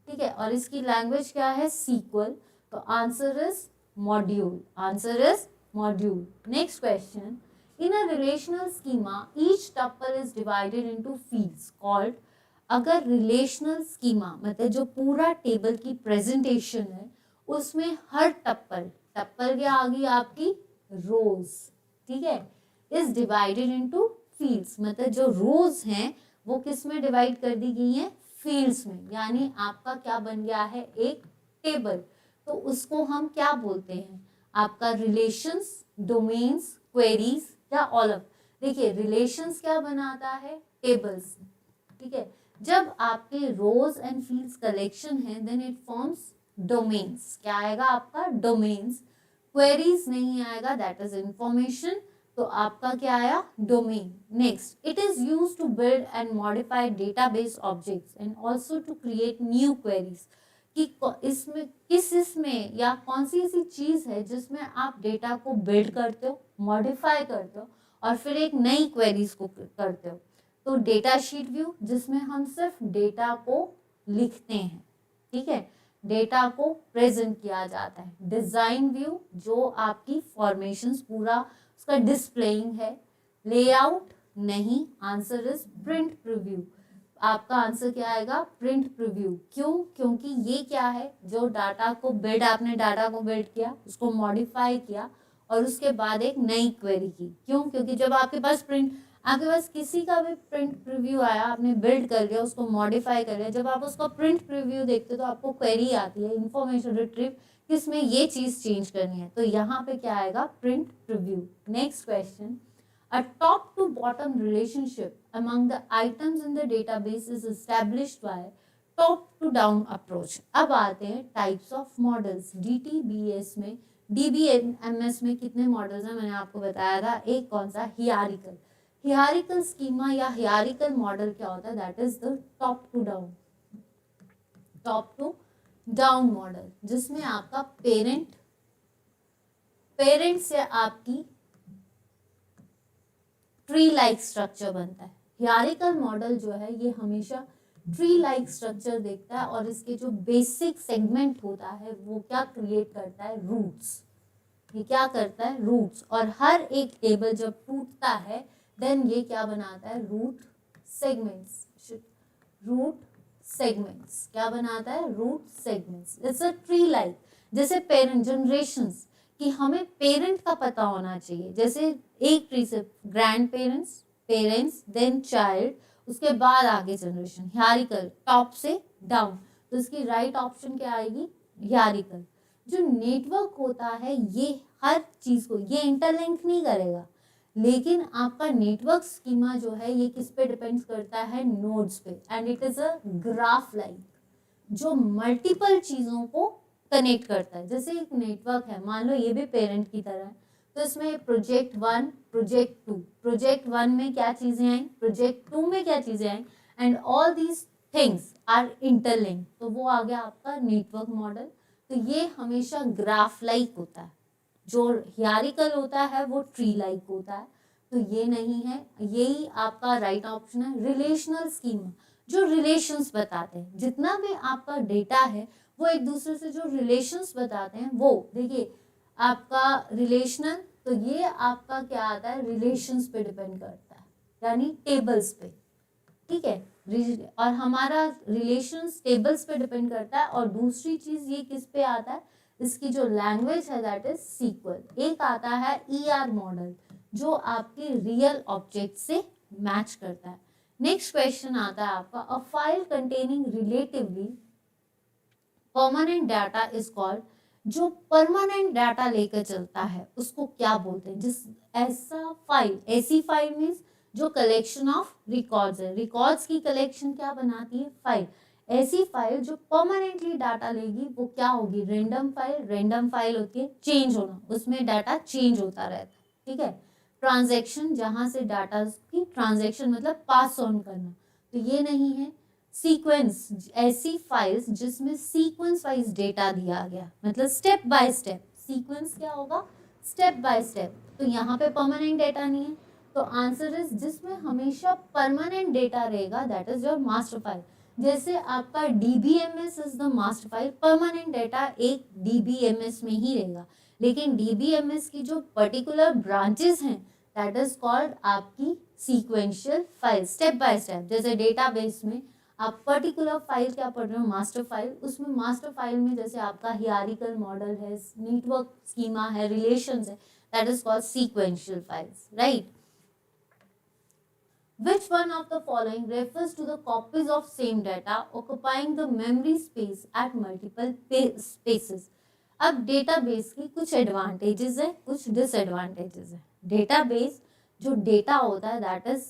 ठीक है। और इसकी लैंग्वेज क्या है? सीक्वल। तो answer is module, answer is module. Next question, in a relational schema each tuple is divided into fields called. अगर रिलेशनल स्कीमा मतलब जो पूरा टेबल की प्रेजेंटेशन है, उसमें हर टप्पल, टप्पल क्या आ गई आपकी? रोज, ठीक है, इज डिवाइडेड इनटू फील्ड्स, मतलब जो रोज हैं वो किस में डिवाइड कर दी गई हैं? फील्ड्स में। यानी आपका क्या बन गया है? एक टेबल। तो उसको हम क्या बोलते हैं? आपका रिलेशंस, डोमेन्स, क्वेरीज या ऑल ऑफ। देखिए रिलेशंस क्या बनाता है? टेबल्स, ठीक है। जब आपके रोज एंड फील्ड्स कलेक्शन है, देन इट फॉर्म्स डोमेन्स। क्या आएगा आपका? डोमेन्स। क्वेरीज नहीं आएगा, दैट इज इंफॉर्मेशन। तो आपका क्या आया? Domain. Next, it is used to build and modify database objects and also to create new queries. कि इसमें या कौन सी ऐसी चीज है जिसमें आप डेटा को बिल्ड करते हो, मॉडिफाई करते हो और फिर एक नई क्वेरीज को करते हो। तो डेटा शीट व्यू, जिसमें हम सिर्फ डेटा को लिखते हैं, ठीक है, डेटा को प्रेजेंट किया जाता है। डिजाइन व्यू, जो आपकी फॉर्मेशंस पूरा उसका डिस्प्लेइंग है। लेआउट नहीं, आंसर इज प्रिंट प्रीव्यू। आपका आंसर क्या आएगा? Print preview. क्यों? क्योंकि ये क्या है? जो डाटा को बिल्ड, आपने डाटा को बिल्ड किया, उसको मॉडिफाई किया और उसके बाद एक नई क्वेरी की। क्यों? क्योंकि जब आपके पास किसी का भी प्रिंट प्रीव्यू आया, आपने बिल्ड कर लिया, उसको मॉडिफाई कर लिया, जब आप उसका प्रिंट प्रीव्यू देखते हो तो आपको क्वेरी आती है, इंफॉर्मेशन रिट्रीव, किसमें ये चीज चेंज करनी है। तो यहाँ पे क्या आएगा? Print preview. Next question, a top to bottom relationship among the items in the database is established by top to down approach। अब आते हैं टाइप्स ऑफ मॉडल्स। DTBS में, DBMS में कितने मॉडल्स हैं? मैंने आपको बताया था। एक कौन सा? हियरार्किकल। हियरार्किकल स्कीमा या हियरार्किकल मॉडल क्या होता है? That is the top to down, top to down model, जिसमें आपका पेरेंट से आपकी ट्री लाइक स्ट्रक्चर बनता है। हियरार्किकल मॉडल जो है ये हमेशा ट्री लाइक स्ट्रक्चर देखता है और इसके जो बेसिक सेगमेंट होता है वो क्या क्रिएट करता है? रूट्स। ये क्या करता है? रूट्स। और हर एक टेबल जब टूटता है देन ये क्या बनाता है? Root segments. रूट सेगमेंट्स क्या बनाता है? Root segments. It's a tree like. जैसे पेरेंट जनरेशंस, कि हमें पेरेंट का पता होना चाहिए। जैसे एक ट्री से grand parents, parents, then child, उसके बाद आगे जनरेशन। हियरार्किकल, टॉप से डाउन। तो इसकी राइट ऑप्शन क्या आएगी? हियरार्किकल। जो नेटवर्क होता है ये हर चीज को ये इंटरलिंक नहीं करेगा, लेकिन आपका नेटवर्क स्कीमा जो है ये किस पे डिपेंड करता है? नोड्स पे। And it is a graph like जो मल्टीपल चीजों को कनेक्ट करता है। जैसे एक नेटवर्क है, मान लो ये भी पेरेंट की तरह है, तो इसमें प्रोजेक्ट 1, प्रोजेक्ट 2, प्रोजेक्ट 1 में क्या चीजें आई, प्रोजेक्ट 2 में क्या चीजें आई, and all these things are interlink. तो वो आ गया आपका नेटवर्क मॉडल। तो ये हमेशा ग्राफ लाइक होता है। जो हियरार्किकल होता है वो ट्री लाइक होता है। तो ये नहीं है, यही आपका राइट ऑप्शन है। रिलेशनल स्कीमा जो रिलेशंस बताते हैं, जितना भी आपका डेटा है वो एक दूसरे से जो रिलेशंस बताते हैं वो। देखिए आपका रिलेशनल, तो ये आपका क्या आता है, रिलेशंस पे डिपेंड करता है, यानी टेबल्स पे, ठीक है। और हमारा रिलेशंस टेबल्स पे डिपेंड करता है। और दूसरी चीज ये किस पे आता है, इसकी जो लैंग्वेज है दैट इज सीक्वल। एक आता है ER मॉडल जो आपके रियल ऑब्जेक्ट से मैच करता है। नेक्स्ट क्वेश्चन आता है आपका, a file containing relatively permanent data is called, जो परमानेंट डाटा लेकर चलता है उसको क्या बोलते हैं। जिस ऐसा फाइल, ऐसी फाइल मीन्स जो कलेक्शन ऑफ रिकॉर्ड्स है, रिकॉर्ड्स की कलेक्शन क्या बनाती है, फाइल। ऐसी फाइल जो परमानेंटली डाटा लेगी वो क्या होगी, रेंडम फाइल। रेंडम फाइल होती है चेंज होना, उसमें डाटा चेंज होता रहता है, ठीक है। ट्रांजैक्शन, जहां से डाटा की ट्रांजैक्शन मतलब पास ऑन करना, तो ये नहीं है। सीक्वेंस, ऐसी फाइल्स जिसमें सीक्वेंस वाइज डेटा दिया गया, मतलब स्टेप बाय स्टेप। सीक्वेंस क्या होगा, स्टेप बाय स्टेप। तो यहाँ पे परमानेंट डेटा नहीं है, तो आंसर इज जिसमें हमेशा परमानेंट डेटा रहेगा that is your master file. जैसे आपका DBMS is the master file, permanent data एक DBMS में ही रहेगा, लेकिन DBMS की जो पर्टिकुलर ब्रांचेस हैं दैट इज कॉल्ड आपकी sequential file, step by step. जैसे डेटाबेस में आप पर्टिकुलर फाइल क्या पढ़ रहे हो, मास्टर फाइल, उसमें मास्टर फाइल में जैसे आपका हियरार्किकल मॉडल है, नेटवर्क स्कीमा है, रिलेशंस है, that is called sequential files, right. Which one of the following refers to the copies of same data occupying the memory space at multiple spaces? अब database की कुछ advantages है, कुछ disadvantages है। Database जो data होता है दैट इज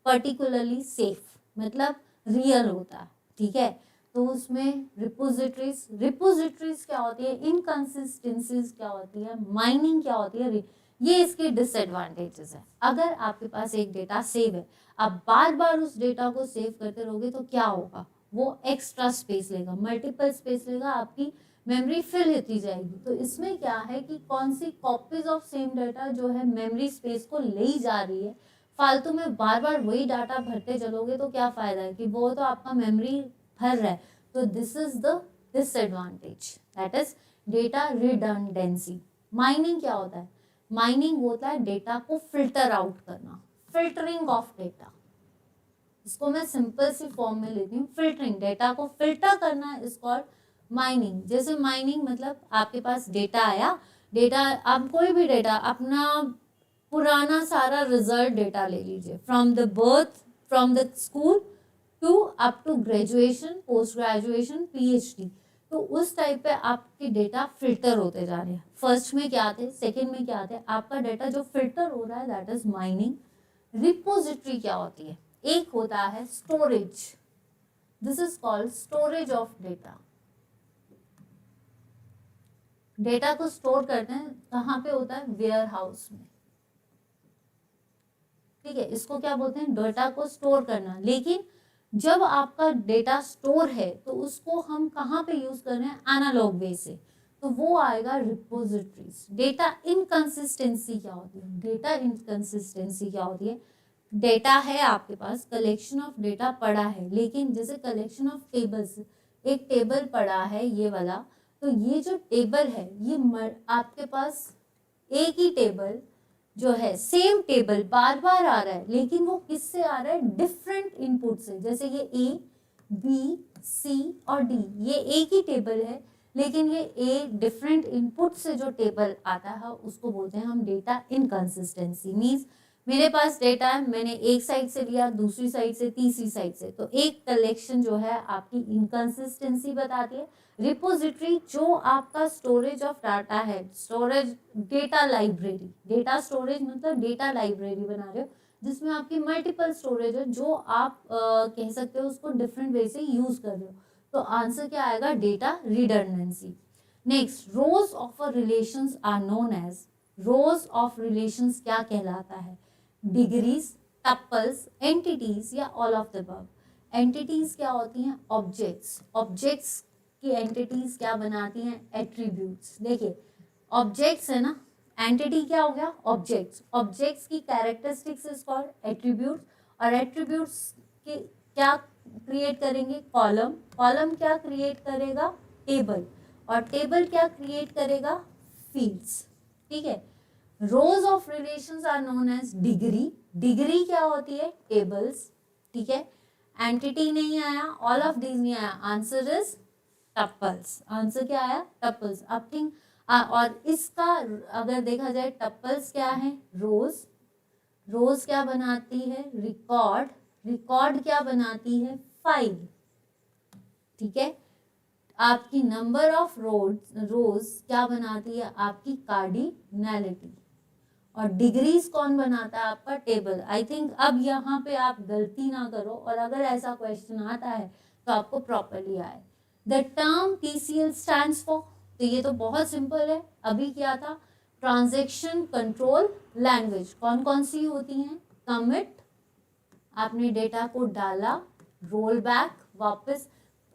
पर्टिकुलरली सेफ, मतलब रियल होता है, ठीक है। तो उसमें रिपोजिटरीज क्या होती है, इनकंसिस्टेंसीज क्या होती है, माइनिंग क्या होती है, ये इसके डिसएडवांटेजेस है। अगर आपके पास एक डेटा सेव है, आप बार बार उस डेटा को सेव करते रहोगे तो क्या होगा, वो एक्स्ट्रा स्पेस लेगा, मल्टीपल स्पेस लेगा, आपकी मेमोरी फिल होती जाएगी। तो इसमें क्या है कि कौन सी कॉपीज ऑफ सेम डाटा जो है मेमोरी स्पेस को ले ही जा रही है, फालतू में बार बार वही डाटा भरते चलोगे तो क्या फायदा है, कि वो तो आपका मेमोरी भर रहा है। तो this is the disadvantage, that is data redundancy. Mining क्या होता है, माइनिंग होता है डेटा को फिल्टर आउट करना, फिल्टरिंग ऑफ डेटा। इसको मैं सिंपल सी फॉर्म में लेती हूँ, फिल्टरिंग, डेटा को फिल्टर करना इज कॉल्ड माइनिंग। जैसे माइनिंग मतलब आपके पास डेटा आया, डेटा, आप कोई भी डेटा, अपना पुराना सारा रिजल्ट डेटा ले लीजिए, from the birth, from the school to up to graduation, post graduation, PhD, तो उस टाइप पे आपके डेटा फिल्टर होते जा रहे हैं। फर्स्ट में क्या आते, सेकंड में क्या आते, आपका डेटा जो फिल्टर हो रहा है दैट इज माइनिंग। रिपोजिटरी क्या होती है, एक होता है storage, this is called storage of data. Data को स्टोर करते हैं कहाँ पे होता है, वेयर हाउस में, ठीक है। इसको क्या बोलते हैं, डेटा को स्टोर करना। लेकिन जब आपका डेटा स्टोर है तो उसको हम कहाँ पे यूज कर रहे हैं, एनालॉग वे से, तो वो आएगा रिपोजिटरीज। डेटा इनकंसिस्टेंसी क्या होती है, डेटा इनकंसिस्टेंसी क्या होती है, डेटा है आपके पास, कलेक्शन ऑफ डेटा पड़ा है, लेकिन जैसे कलेक्शन ऑफ टेबल्स, एक टेबल पड़ा है ये वाला, तो ये जो टेबल है ये आपके पास एक ही टेबल जो है, सेम टेबल बार बार आ रहा है, लेकिन वो किससे आ रहा है, डिफरेंट इनपुट से। जैसे ये A, B, C और D, ये एक ही टेबल है, लेकिन ये डिफरेंट इनपुट से जो टेबल आता है उसको बोलते हैं हम डेटा इनकंसिस्टेंसी। मीन्स मेरे पास डेटा है, मैंने एक साइड से लिया, दूसरी साइड से, तीसरी साइड से, तो एक कलेक्शन जो है आपकी इनकंसिस्टेंसी बताती है। रिपोजिटरी जो आपका स्टोरेज ऑफ डाटा है, storage data library, data storage मतलब डेटा लाइब्रेरी बना रहे हो जिसमें आपकी मल्टीपल स्टोरेज है, जो आप कह सकते हो उसको डिफरेंट वे से यूज कर रहे हो। तो आंसर क्या आएगा, data redundancy. Next, rows of a relations are known as, rows of relations क्या कहलाता है, डिग्रीज, टपल्स, एंटिटीज या all of the above. Entities क्या होती हैं, ऑब्जेक्ट्स, ऑब्जेक्ट्स की एंटिटीज क्या बनाती हैं, एट्रीब्यूट्स। देखिए ऑब्जेक्ट्स है ना, एंटिटी क्या हो गया, ऑब्जेक्ट्स, ऑब्जेक्ट्स की कैरेक्टरिस्टिक्स इज कॉल्ड एट्रीब्यूट्स, और एट्रीब्यूट्स के क्या क्रिएट करेंगे, कॉलम, कॉलम क्या क्रिएट करेगा, टेबल, और टेबल क्या क्रिएट करेगा, फील्ड्स। ठीक है। Rows of relations are known as degree. Degree क्या होती है? टेबल्स, ठीक है। एंटिटी नहीं आया, ऑल ऑफ दीज नहीं आया, आंसर इज टपल्स। आंसर क्या आया? टपल्स। अब थिंक और इसका अगर देखा जाए टपल्स क्या है? रोज। रोज क्या बनाती है? रिकॉर्ड। रिकॉर्ड क्या बनाती है? फाइल, ठीक है। आपकी नंबर ऑफ रोज क्या बनाती है? आपकी कार्डिनैलिटी। और डिग्रीज कौन बनाता है? आपका टेबल। आई थिंक अब यहाँ पे आप गलती ना करो, और अगर ऐसा क्वेश्चन आता है तो आपको प्रॉपरली आए। The term TCL stands for, तो ये तो बहुत सिंपल है। अभी क्या था? Transaction control language. कौन कौन सी होती हैं? कमिट, आपने डेटा को डाला, रोल बैक, वापस।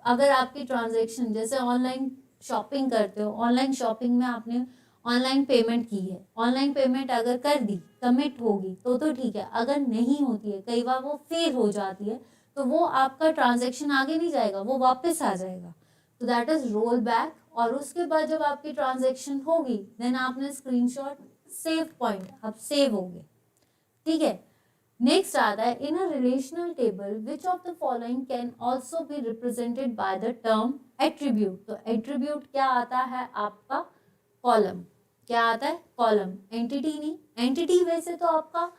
अगर आपकी ट्रांजैक्शन जैसे ऑनलाइन शॉपिंग करते हो, ऑनलाइन शॉपिंग में आपने ऑनलाइन पेमेंट की है, ऑनलाइन पेमेंट अगर कर दी, कमिट होगी तो ठीक है। अगर नहीं होती है, कई बार वो फेल हो जाती है, तो वो आपका ट्रांजैक्शन आगे नहीं जाएगा, वो वापस आ जाएगा। तो दैट इज रोल बैक। और उसके बाद जब आपकी ट्रांजैक्शन होगी, देन आपने स्क्रीनशॉट, सेव पॉइंट, आप सेव हो गए, ठीक है। नेक्स्ट आता है in a relational table which of the following can also be represented by the term attribute. तो एट्रीब्यूट क्या आता है? आपका कॉलम। क्या आता है? कॉलम, एंटिटी नहीं। एंटिटी वैसे तो आपका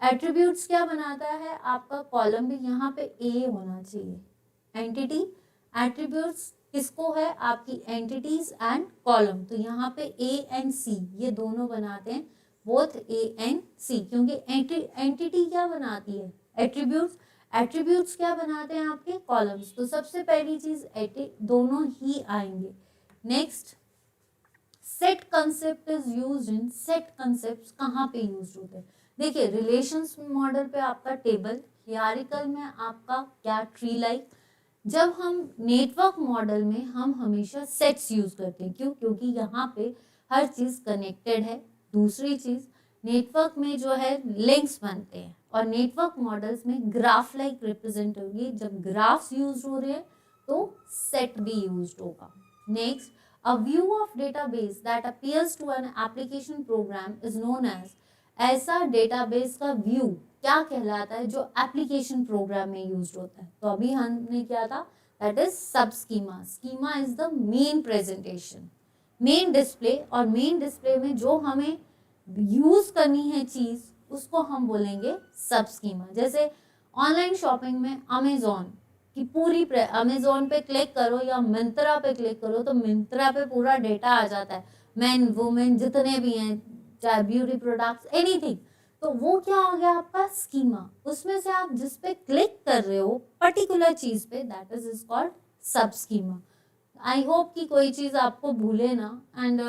एट्रीब्यूट्स क्या बनाता है? आपका कॉलम भी। यहाँ पे ए होना चाहिए, एंटिटी। एट्रीब्यूट्स किसको है? आपकी एंटिटीज एंड कॉलम। तो यहाँ पे ए एंड सी ये दोनों बनाते हैं, बोथ ए एंड सी, क्योंकि एंटिटी क्या बनाती है? एट्रीब्यूट्स। एट्रीब्यूट्स क्या बनाते हैं? आपके कॉलम्स। तो सबसे पहली चीज दोनों ही आएंगे। Next, set concept is used in. Set concept कहाँ पे यूज होते हैं? देखिए, रिलेशंस मॉडल पे आपका टेबल, हियरार्किकल में आपका क्या? Tree like. जब हम नेटवर्क मॉडल में हम हमेशा सेट्स यूज करते हैं। क्यों? क्योंकि यहाँ पे हर चीज कनेक्टेड है। दूसरी चीज, नेटवर्क में जो है लिंक्स बनते हैं, और नेटवर्क मॉडल्स में ग्राफ लाइक रिप्रेजेंट होगी। जब ग्राफ्स यूज हो रहे हैं तो सेट भी यूज होगा। Next, a view of database that appears to an application program is known as। ऐसा डेटाबेस का व्यू क्या कहलाता है? जो एप्लीकेशन प्रोग्राम में यूज होता है। तो अभी हमने क्या था? दैट इज सब schema. Schema is the main presentation, main display. और मेन डिस्प्ले में जो हमें यूज करनी है चीज, उसको हम बोलेंगे सब स्कीमा। जैसे ऑनलाइन शॉपिंग में अमेजोन कि पूरी अमेजोन पे क्लिक करो या मिंत्रा पे क्लिक करो, तो मिंत्रा पे पूरा डेटा आ जाता है, मेन वुमेन जितने भी हैं, चाहे ब्यूटी प्रोडक्ट्स, एनीथिंग। तो वो क्या हो गया? आपका स्कीमा। उसमें से आप जिस पे क्लिक कर रहे हो पर्टिकुलर चीज पे, दैट इज कॉल्ड सब स्कीमा। आई होप कि कोई चीज आपको भूले ना, एंड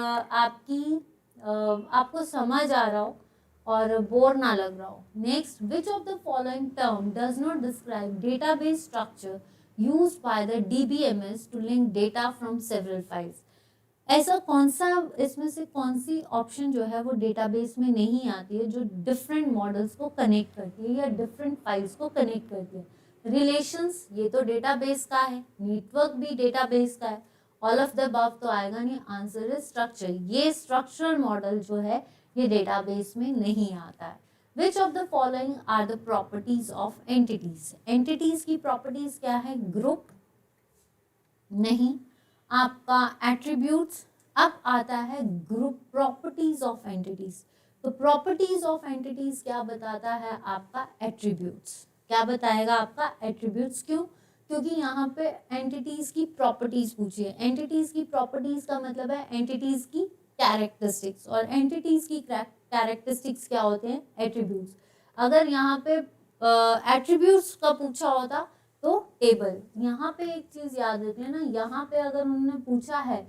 आपको समझ आ रहा हो और बोर ना लग रहा हो। Next, which of the following term does not describe database structure used by the DBMS to link data from several files. ऐसा कौन सा, इसमें से कौन सी ऑप्शन जो है वो डेटाबेस में नहीं आती है, जो डिफरेंट मॉडल्स को कनेक्ट करती है या डिफरेंट फाइल्स को कनेक्ट करती है? रिलेशंस, ये तो डेटाबेस का है। नेटवर्क भी डेटाबेस का है। ऑल ऑफ द अबव तो आएगा नहीं। Answer is structure. ये स्ट्रक्चरल मॉडल जो है ये डेटाबेस में नहीं आता है। Which of the following are the properties of entities. Entities की प्रॉपर्टीज क्या है? ग्रुप नहीं, आपका एट्रीब्यूट्स। अब आता है ग्रुप प्रॉपर्टीज ऑफ एंटिटीज। तो प्रॉपर्टीज ऑफ एंटिटीज क्या बताता है? आपका एट्रीब्यूट्स। क्या बताएगा? आपका एट्रीब्यूट्स। क्यों? क्योंकि यहाँ पे एंटिटीज की प्रॉपर्टीज पूछी है। एंटिटीज की प्रॉपर्टीज का मतलब है एंटिटीज की कैरेक्टरिस्टिक्स, और एंटिटीज की कैरेक्टरिस्टिक्स क्या होते हैं? एट्रीब्यूट्स। अगर यहाँ पे एट्रीब्यूट्स का पूछा होता तो टेबल। यहाँ पे एक चीज याद रखना ना, यहाँ पे अगर उन्होंने पूछा है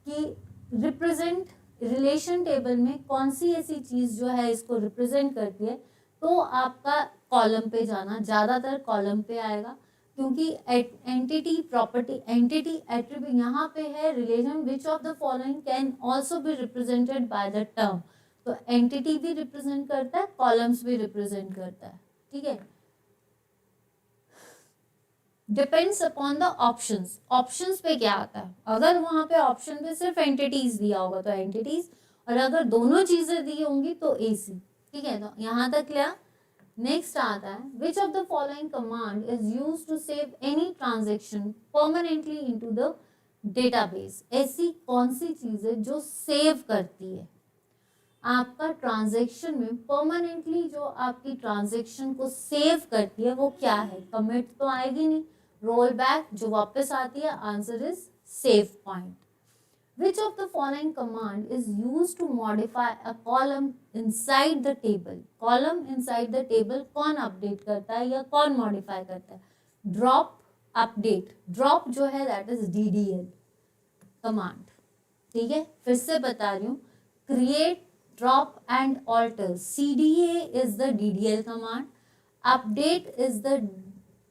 कि रिप्रेजेंट रिलेशन टेबल में कौन सी ऐसी चीज जो है इसको रिप्रेजेंट करती है, तो आपका कॉलम पे जाना, ज्यादातर कॉलम पे आएगा। क्योंकि एंटिटी प्रॉपर्टी, एंटिटी एट्रीब्यूट यहाँ पे है relation which of the following can also be represented by the term. तो एंटिटी भी रिप्रेजेंट करता है, कॉलम्स भी रिप्रेजेंट करता है, ठीक है। Depends upon the options. Options पे क्या आता है? अगर वहां पे ऑप्शन पे सिर्फ एंटिटीज दिया होगा तो एंटिटीज, और अगर दोनों चीजें दी होंगी तो AC। ठीक है, तो यहाँ तक क्लियर। नेक्स्ट आता है, which of the following command is use to save any transaction permanently into the database. ऐसी कौन सी चीज है जो सेव करती है आपका ट्रांजैक्शन में परमानेंटली, जो आपकी ट्रांजैक्शन को सेव करती है वो क्या है? कमिट तो आएगी नहीं, रोल बैक जो वापस आती है, answer is save point. Which of the following command is used to modify a column inside the table? Column inside the table कौन अपडेट करता है या कौन मॉडिफाई करता है? Drop, update. ड्रॉप जो है दैट इज DDL कमांड। ठीक है, फिर से बता रही हूँ, create, drop and alter, CDA is the DDL command, update is the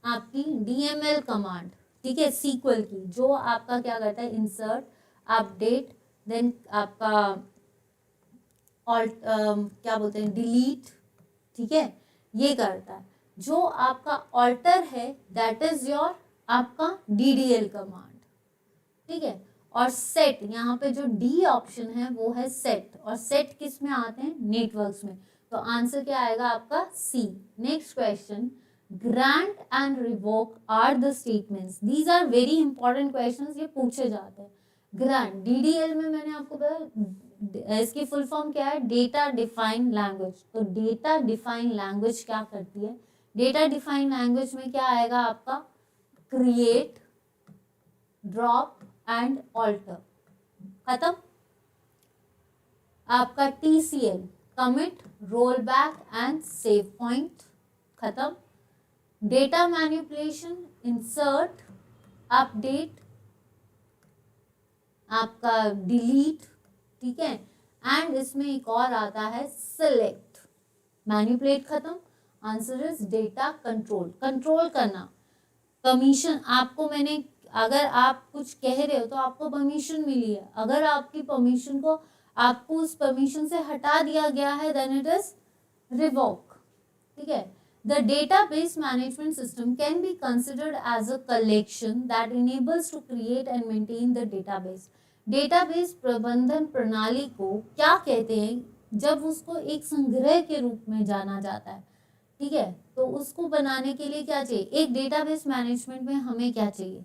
आपकी DML कमांड। ठीक है, सीक्वल की, जो आपका क्या करता है, इंसर्ट, अपडेट, देन आपका क्या बोलते हैं, डिलीट। ठीक है, ये करता है। जो आपका ऑल्टर है दैट इज योर आपका DDL कमांड। ठीक है, और सेट, यहाँ पे जो D ऑप्शन है वो है सेट, और सेट किस में आते हैं, नेटवर्क्स में, तो आंसर क्या आएगा आपका C। Next question, grant and revoke are the statements. These are very important questions, ये पूछे जाते हैं। ग्रांट, DDL में मैंने आपको बताया, इसकी फुल फॉर्म क्या है, डेटा डिफाइंड लैंग्वेज। तो डेटा डिफाइंड लैंग्वेज क्या करती है, डेटा डिफाइंड लैंग्वेज में क्या आएगा आपका, क्रिएट, ड्रॉप एंड ऑल्टर। खत्म। आपका TCL, commit, roll back and save point. खत्म। डेटा मैनिपुलेशन, इंसर्ट, अपडेट, आपका डिलीट। ठीक है, एंड इसमें एक और आता है सिलेक्ट। मैनिपुलेट खत्म, answer is data control, control करना। परमिशन आपको मैंने, अगर आप कुछ कह रहे हो तो आपको परमिशन मिली है, अगर आपकी परमिशन को, आपको उस परमिशन से हटा दिया गया है देन इट इज रिवोक। ठीक है, the database management system can be considered as a collection that enables to create and maintain the database. Database प्रबंधन प्रणाली को क्या कहते हैं, जब उसको एक संग्रह के रूप में जाना जाता है। ठीक है, तो उसको बनाने के लिए क्या चाहिए, एक डेटाबेस मैनेजमेंट में हमें क्या चाहिए,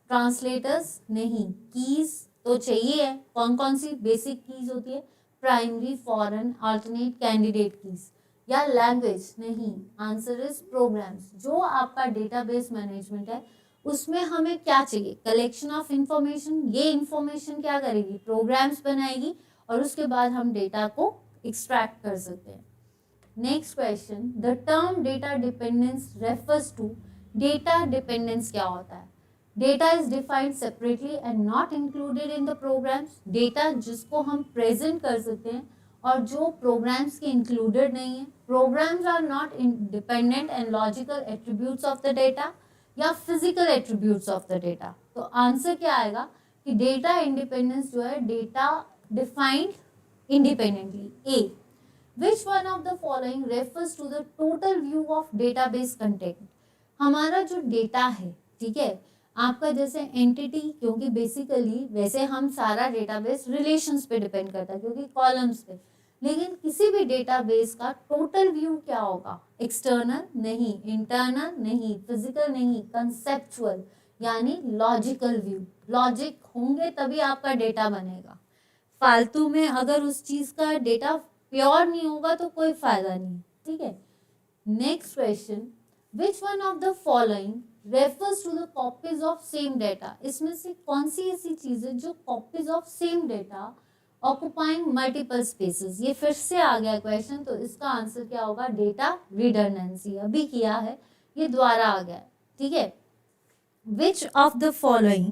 ट्रांसलेटर्स नहीं, कीज तो चाहिए है। कौन कौन सी बेसिक कीज होती है, primary, foreign, alternate, candidate keys, या लैंग्वेज नहीं, आंसर इज प्रोग्राम्स। जो आपका डेटाबेस मैनेजमेंट है उसमें हमें क्या चाहिए, कलेक्शन ऑफ इंफॉर्मेशन। ये इंफॉर्मेशन क्या करेगी, प्रोग्राम्स बनाएगी, और उसके बाद हम डेटा को एक्सट्रैक्ट कर सकते हैं। Next question, the term data dependence refers to. Data dependence क्या होता है, data is defined separately and not included in the programs. Data जिसको हम प्रेजेंट कर सकते हैं और जो प्रोग्राम्स के इंक्लूडेड नहीं है। Programs are not independent and logical attributes of the data, या physical attributes of the data. तो आंसर क्या आएगा कि डेटा इंडिपेंडेंस जो है, data defined independently. A, which one of the following refers to the total view of database content. हमारा जो data है, ठीक है, आपका जैसे एंटिटी, क्योंकि बेसिकली वैसे हम सारा डेटाबेस रिलेशंस पे डिपेंड करता है क्योंकि कॉलम्स पे, लेकिन किसी भी डेटाबेस का टोटल व्यू क्या होगा, एक्सटर्नल नहीं, इंटरनल नहीं, फिजिकल नहीं, कंसेप्चुअल यानी लॉजिकल व्यू। लॉजिक होंगे तभी आपका डेटा बनेगा, फालतू में अगर उस चीज का डेटा प्योर नहीं होगा तो कोई फायदा नहीं। ठीक है, next question, which one of the following refers to the copies of same data. इसमें से कौन सी ऐसी चीज है जो copies of same data occupying multiple spaces. ये फिर से आ गया क्वेश्चन, तो इसका आंसर क्या होगा, डेटा रिडंडेंसी। अभी किया है, ये दोबारा आ गया। ठीक है, which of the following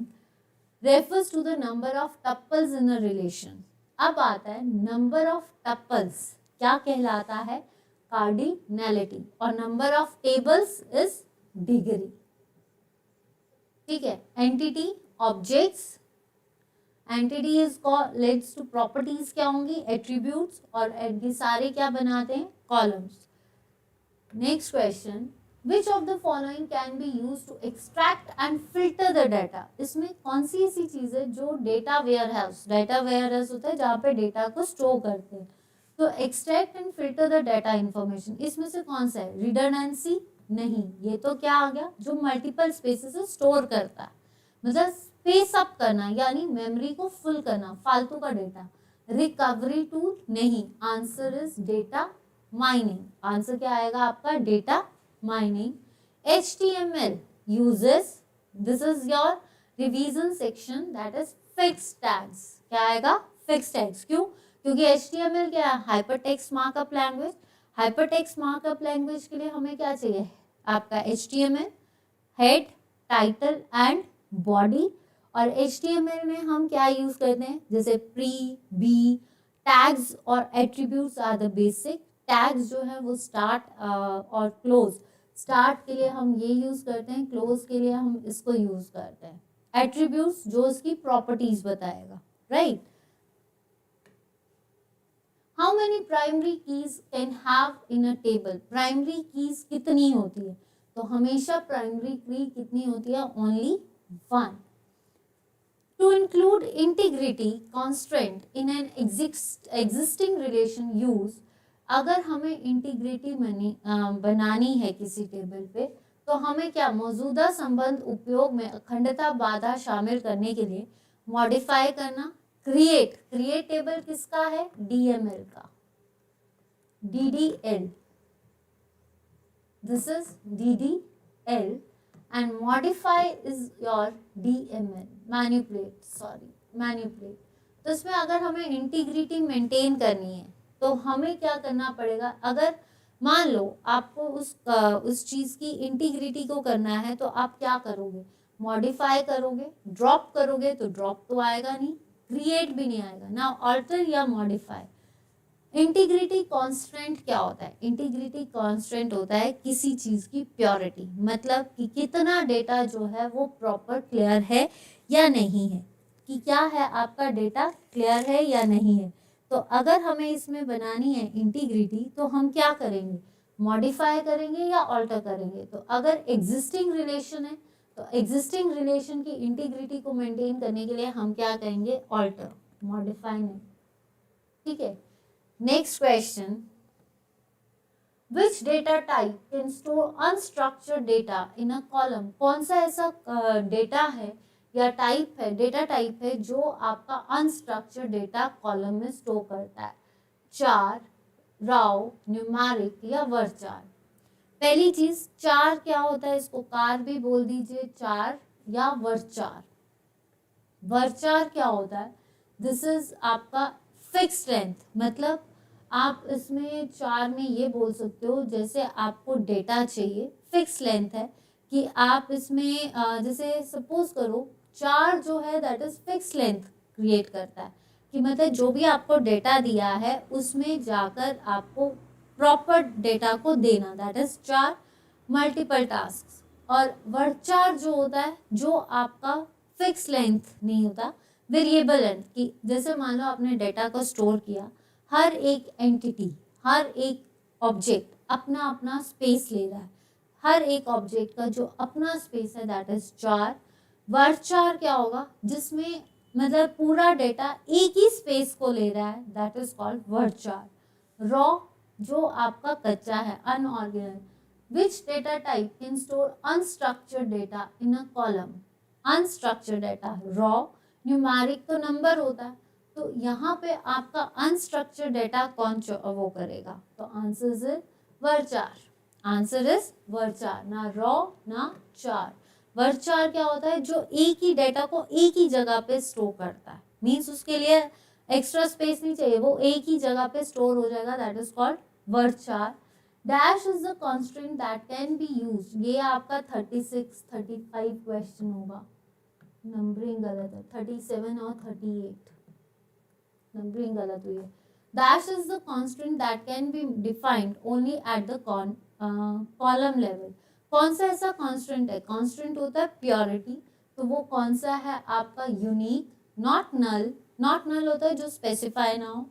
refers to the number of tuples in a relation. अब आता है नंबर ऑफ टपल्स क्या कहलाता है, कार्डिनैलिटी, और number of tables is degree. ठीक है, entity, objects, entity is leads to properties क्या होंगी, एट्रीब्यूट्स, और ये सारे क्या बनाते हैं, columns. Next question, which of the following can be use to extract and filter the data. इसमें कौन सी ऐसी चीज है जो डेटा वेयर हाउस होता है जहाँ पे डेटा को स्टोर करते हैं, तो extract and filter the data information, इसमें से कौन सा है? रिडंडेंसी नहीं, ये तो क्या आ गया, जो मल्टीपल स्पेसेस स्टोर करता है, मतलब स्पेस अप करना यानी मेमोरी को फुल करना, फालतू का डेटा। रिकवरी टूल नहीं, answer is data mining. Answer क्या आएगा आपका? Data mining. HTML uses, this is your revision section, that is fixed tags. क्या आएगा? fixed tags. क्यों? क्योंकि HTML क्या है? hypertext markup language. hypertext markup language के लिए हमें क्या चाहिए? आपका HTML, head, title and body। और HTML में हम क्या यूज करते हैं? जैसे pre, be, tags और attributes are the basic। Tags जो है वो स्टार्ट और क्लोज, स्टार्ट के लिए हम ये यूज करते हैं, क्लोज के लिए हम इसको यूज करते हैं। एट्रीब्यूट्स जो इसकी प्रॉपर्टीज बताएगा, right. How many primary keys can have in a table? Primary keys कितनी होती है? तो हमेशा प्राइमरी की कितनी होती है? Only 1। To include integrity constraint in an existing relation use, अगर हमें इंटीग्रिटी बनानी है किसी टेबल पे, तो हमें क्या मौजूदा संबंध उपयोग में अखंडता बाधा शामिल करने के लिए मॉडिफाई करना। क्रिएट टेबल किसका है? डीएमएल का, DDL, this is DDL and modify is your DML, manipulate. तो इसमें अगर हमें इंटीग्रिटी मेंटेन करनी है तो हमें क्या करना पड़ेगा? अगर मान लो आपको उस चीज की इंटीग्रिटी को करना है, तो आप क्या करोगे? मॉडिफाई करोगे। ड्रॉप करोगे तो ड्रॉप तो आएगा नहीं, क्रिएट भी नहीं आएगा ना, ऑल्टर या मॉडिफाई। इंटीग्रिटी कॉन्स्टेंट क्या होता है? इंटीग्रिटी कॉन्स्टेंट होता है किसी चीज की प्योरिटी, मतलब कि कितना डेटा जो है वो प्रॉपर क्लियर है या नहीं है, कि क्या है आपका डेटा क्लियर है या नहीं है। तो अगर हमें इसमें बनानी है इंटीग्रिटी, तो हम क्या करेंगे? मॉडिफाई करेंगे या ऑल्टर करेंगे। तो अगर एग्जिस्टिंग रिलेशन है तो एग्जिस्टिंग रिलेशन की इंटीग्रिटी को मेंटेन करने के लिए हम क्या कहेंगे? ऑल्टर, मॉडिफाई नहीं। ठीक है, next question, which data type can store unstructured data in a column? कौन सा ऐसा डेटा है या टाइप है, डेटा टाइप है जो आपका अनस्ट्रक्चर्ड डेटा कॉलम में स्टोर करता है? चार, राव, न्यूमेरिक या वर्चार। पहली चीज, चार क्या होता है? इसको कार भी बोल दीजिए, चार या वर्चार। वर्चार क्या होता है? दिस इज आपका फिक्स लेंथ, मतलब आप इसमें चार में ये बोल सकते हो, जैसे आपको डेटा चाहिए, फिक्स लेंथ है कि आप इसमें जैसे सपोज करो चार जो है that is fix length create करता है, कि मतलब जो भी आपको डेटा दिया है उसमें जाकर आपको प्रॉपर डेटा को देना, दैट इज चार। Multiple task. और वर्चार जो होता है जो आपका फिक्स लेंथ नहीं होता, वेरिएबल लेंथ, कि जैसे मान लो आपने डेटा को स्टोर किया, हर एक एंटिटी, हर एक ऑब्जेक्ट अपना अपना स्पेस ले रहा है, हर एक ऑब्जेक्ट का जो अपना स्पेस है दैट इज चार। वर्चार क्या होगा? जिसमें मतलब पूरा डेटा एक ही स्पेस को ले रहा है, दैट इज कॉल्ड वर्चार। रॉ जो आपका कच्चा है, unorganised. Which data type can store unstructured data in a column? Unstructured data, raw, numeric तो नंबर होता है, तो यहाँ पे आपका अनस्ट्रक्चर्ड डेटा कौन वो करेगा? तो आंसर इज वर्चार। आंसर इज वर्चार, ना रॉ ना चार। वर्चार क्या होता है? जो एक ही डेटा को एक ही जगह पे स्टोर करता है, मीन्स उसके लिए एक्स्ट्रा स्पेस नहीं चाहिए, वो एक ही जगह पे स्टोर हो जाएगा, that is called varchar. Dash is the constant that can be use. ये आपका 36, 35 क्वेश्चन होगा, नंबरिंग गलत है, 37 और 38 नंबरिंग गलत हुई है। Dash is the constant that can be defined only at the column level. कौन सा ऐसा कॉन्स्टेंट है? कॉन्स्टेंट होता है प्योरिटी, तो वो कौन सा है आपका? Unique, not null. Not null होता है जो स्पेसिफाई ना हो।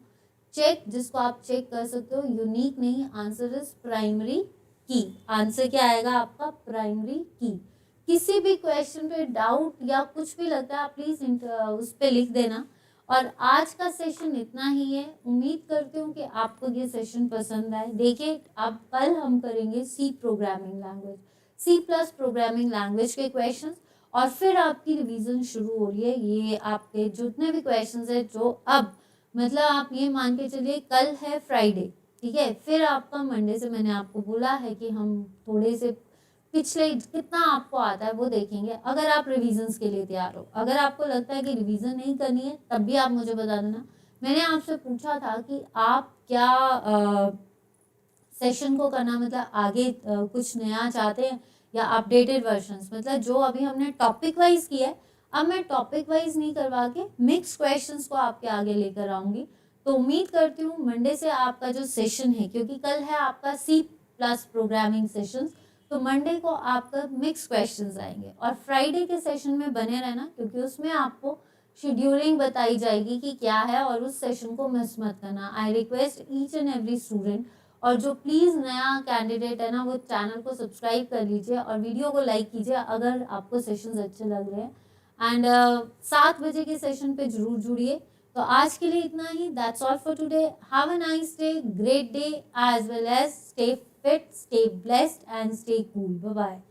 चेक, जिसको आप चेक कर सकते हो, यूनिक नहीं, आंसर इज प्राइमरी की। आंसर क्या आएगा आपका? प्राइमरी की। किसी भी क्वेश्चन पे डाउट या कुछ भी लगता है आप प्लीज उस पर लिख देना। और आज का सेशन इतना ही है। उम्मीद करती हूँ कि आपको ये सेशन पसंद आए। देखिए अब कल हम करेंगे C programming language, C plus programming language के क्वेश्चन, और फिर आपकी रिवीजन शुरू हो रही है। ये आपके जितने भी क्वेश्चन है जो अब मतलब आप ये मान के चलिए कल है फ्राइडे, ठीक है, फिर आपका मंडे से मैंने आपको बोला है कि हम थोड़े से पिछले कितना आपको आता है वो देखेंगे, अगर आप रिवीजन्स के लिए तैयार हो। अगर आपको लगता है कि रिवीजन नहीं करनी है तब भी आप मुझे बता देना। मैंने आपसे पूछा था कि आप क्या सेशन को करना, मतलब आगे कुछ नया चाहते हैं या अपडेटेड वर्जन्स, मतलब जो अभी हमने टॉपिक वाइज किया है अब मैं टॉपिक वाइज नहीं करवा के मिक्स क्वेश्चंस को आपके आगे लेकर आऊंगी। तो उम्मीद करती हूँ मंडे से आपका जो सेशन है, क्योंकि कल है आपका सी प्लस प्रोग्रामिंग सेशन, तो मंडे को आपका मिक्स क्वेश्चंस आएंगे। और फ्राइडे के सेशन में बने रहना, क्योंकि उसमें आपको शेड्यूलिंग बताई जाएगी कि क्या है, और उस सेशन को मिस मत करना। I request each and every student, और जो प्लीज़ नया कैंडिडेट है ना वो चैनल को सब्सक्राइब कर लीजिए और वीडियो को लाइक कीजिए अगर आपको सेशंस अच्छे लग रहे हैं। एंड 7 बजे के सेशन पे जरूर जुड़िए। तो आज के लिए इतना ही। That's all for today. Have a nice day, great day, as well as stay fit, stay blessed and stay cool. Bye bye.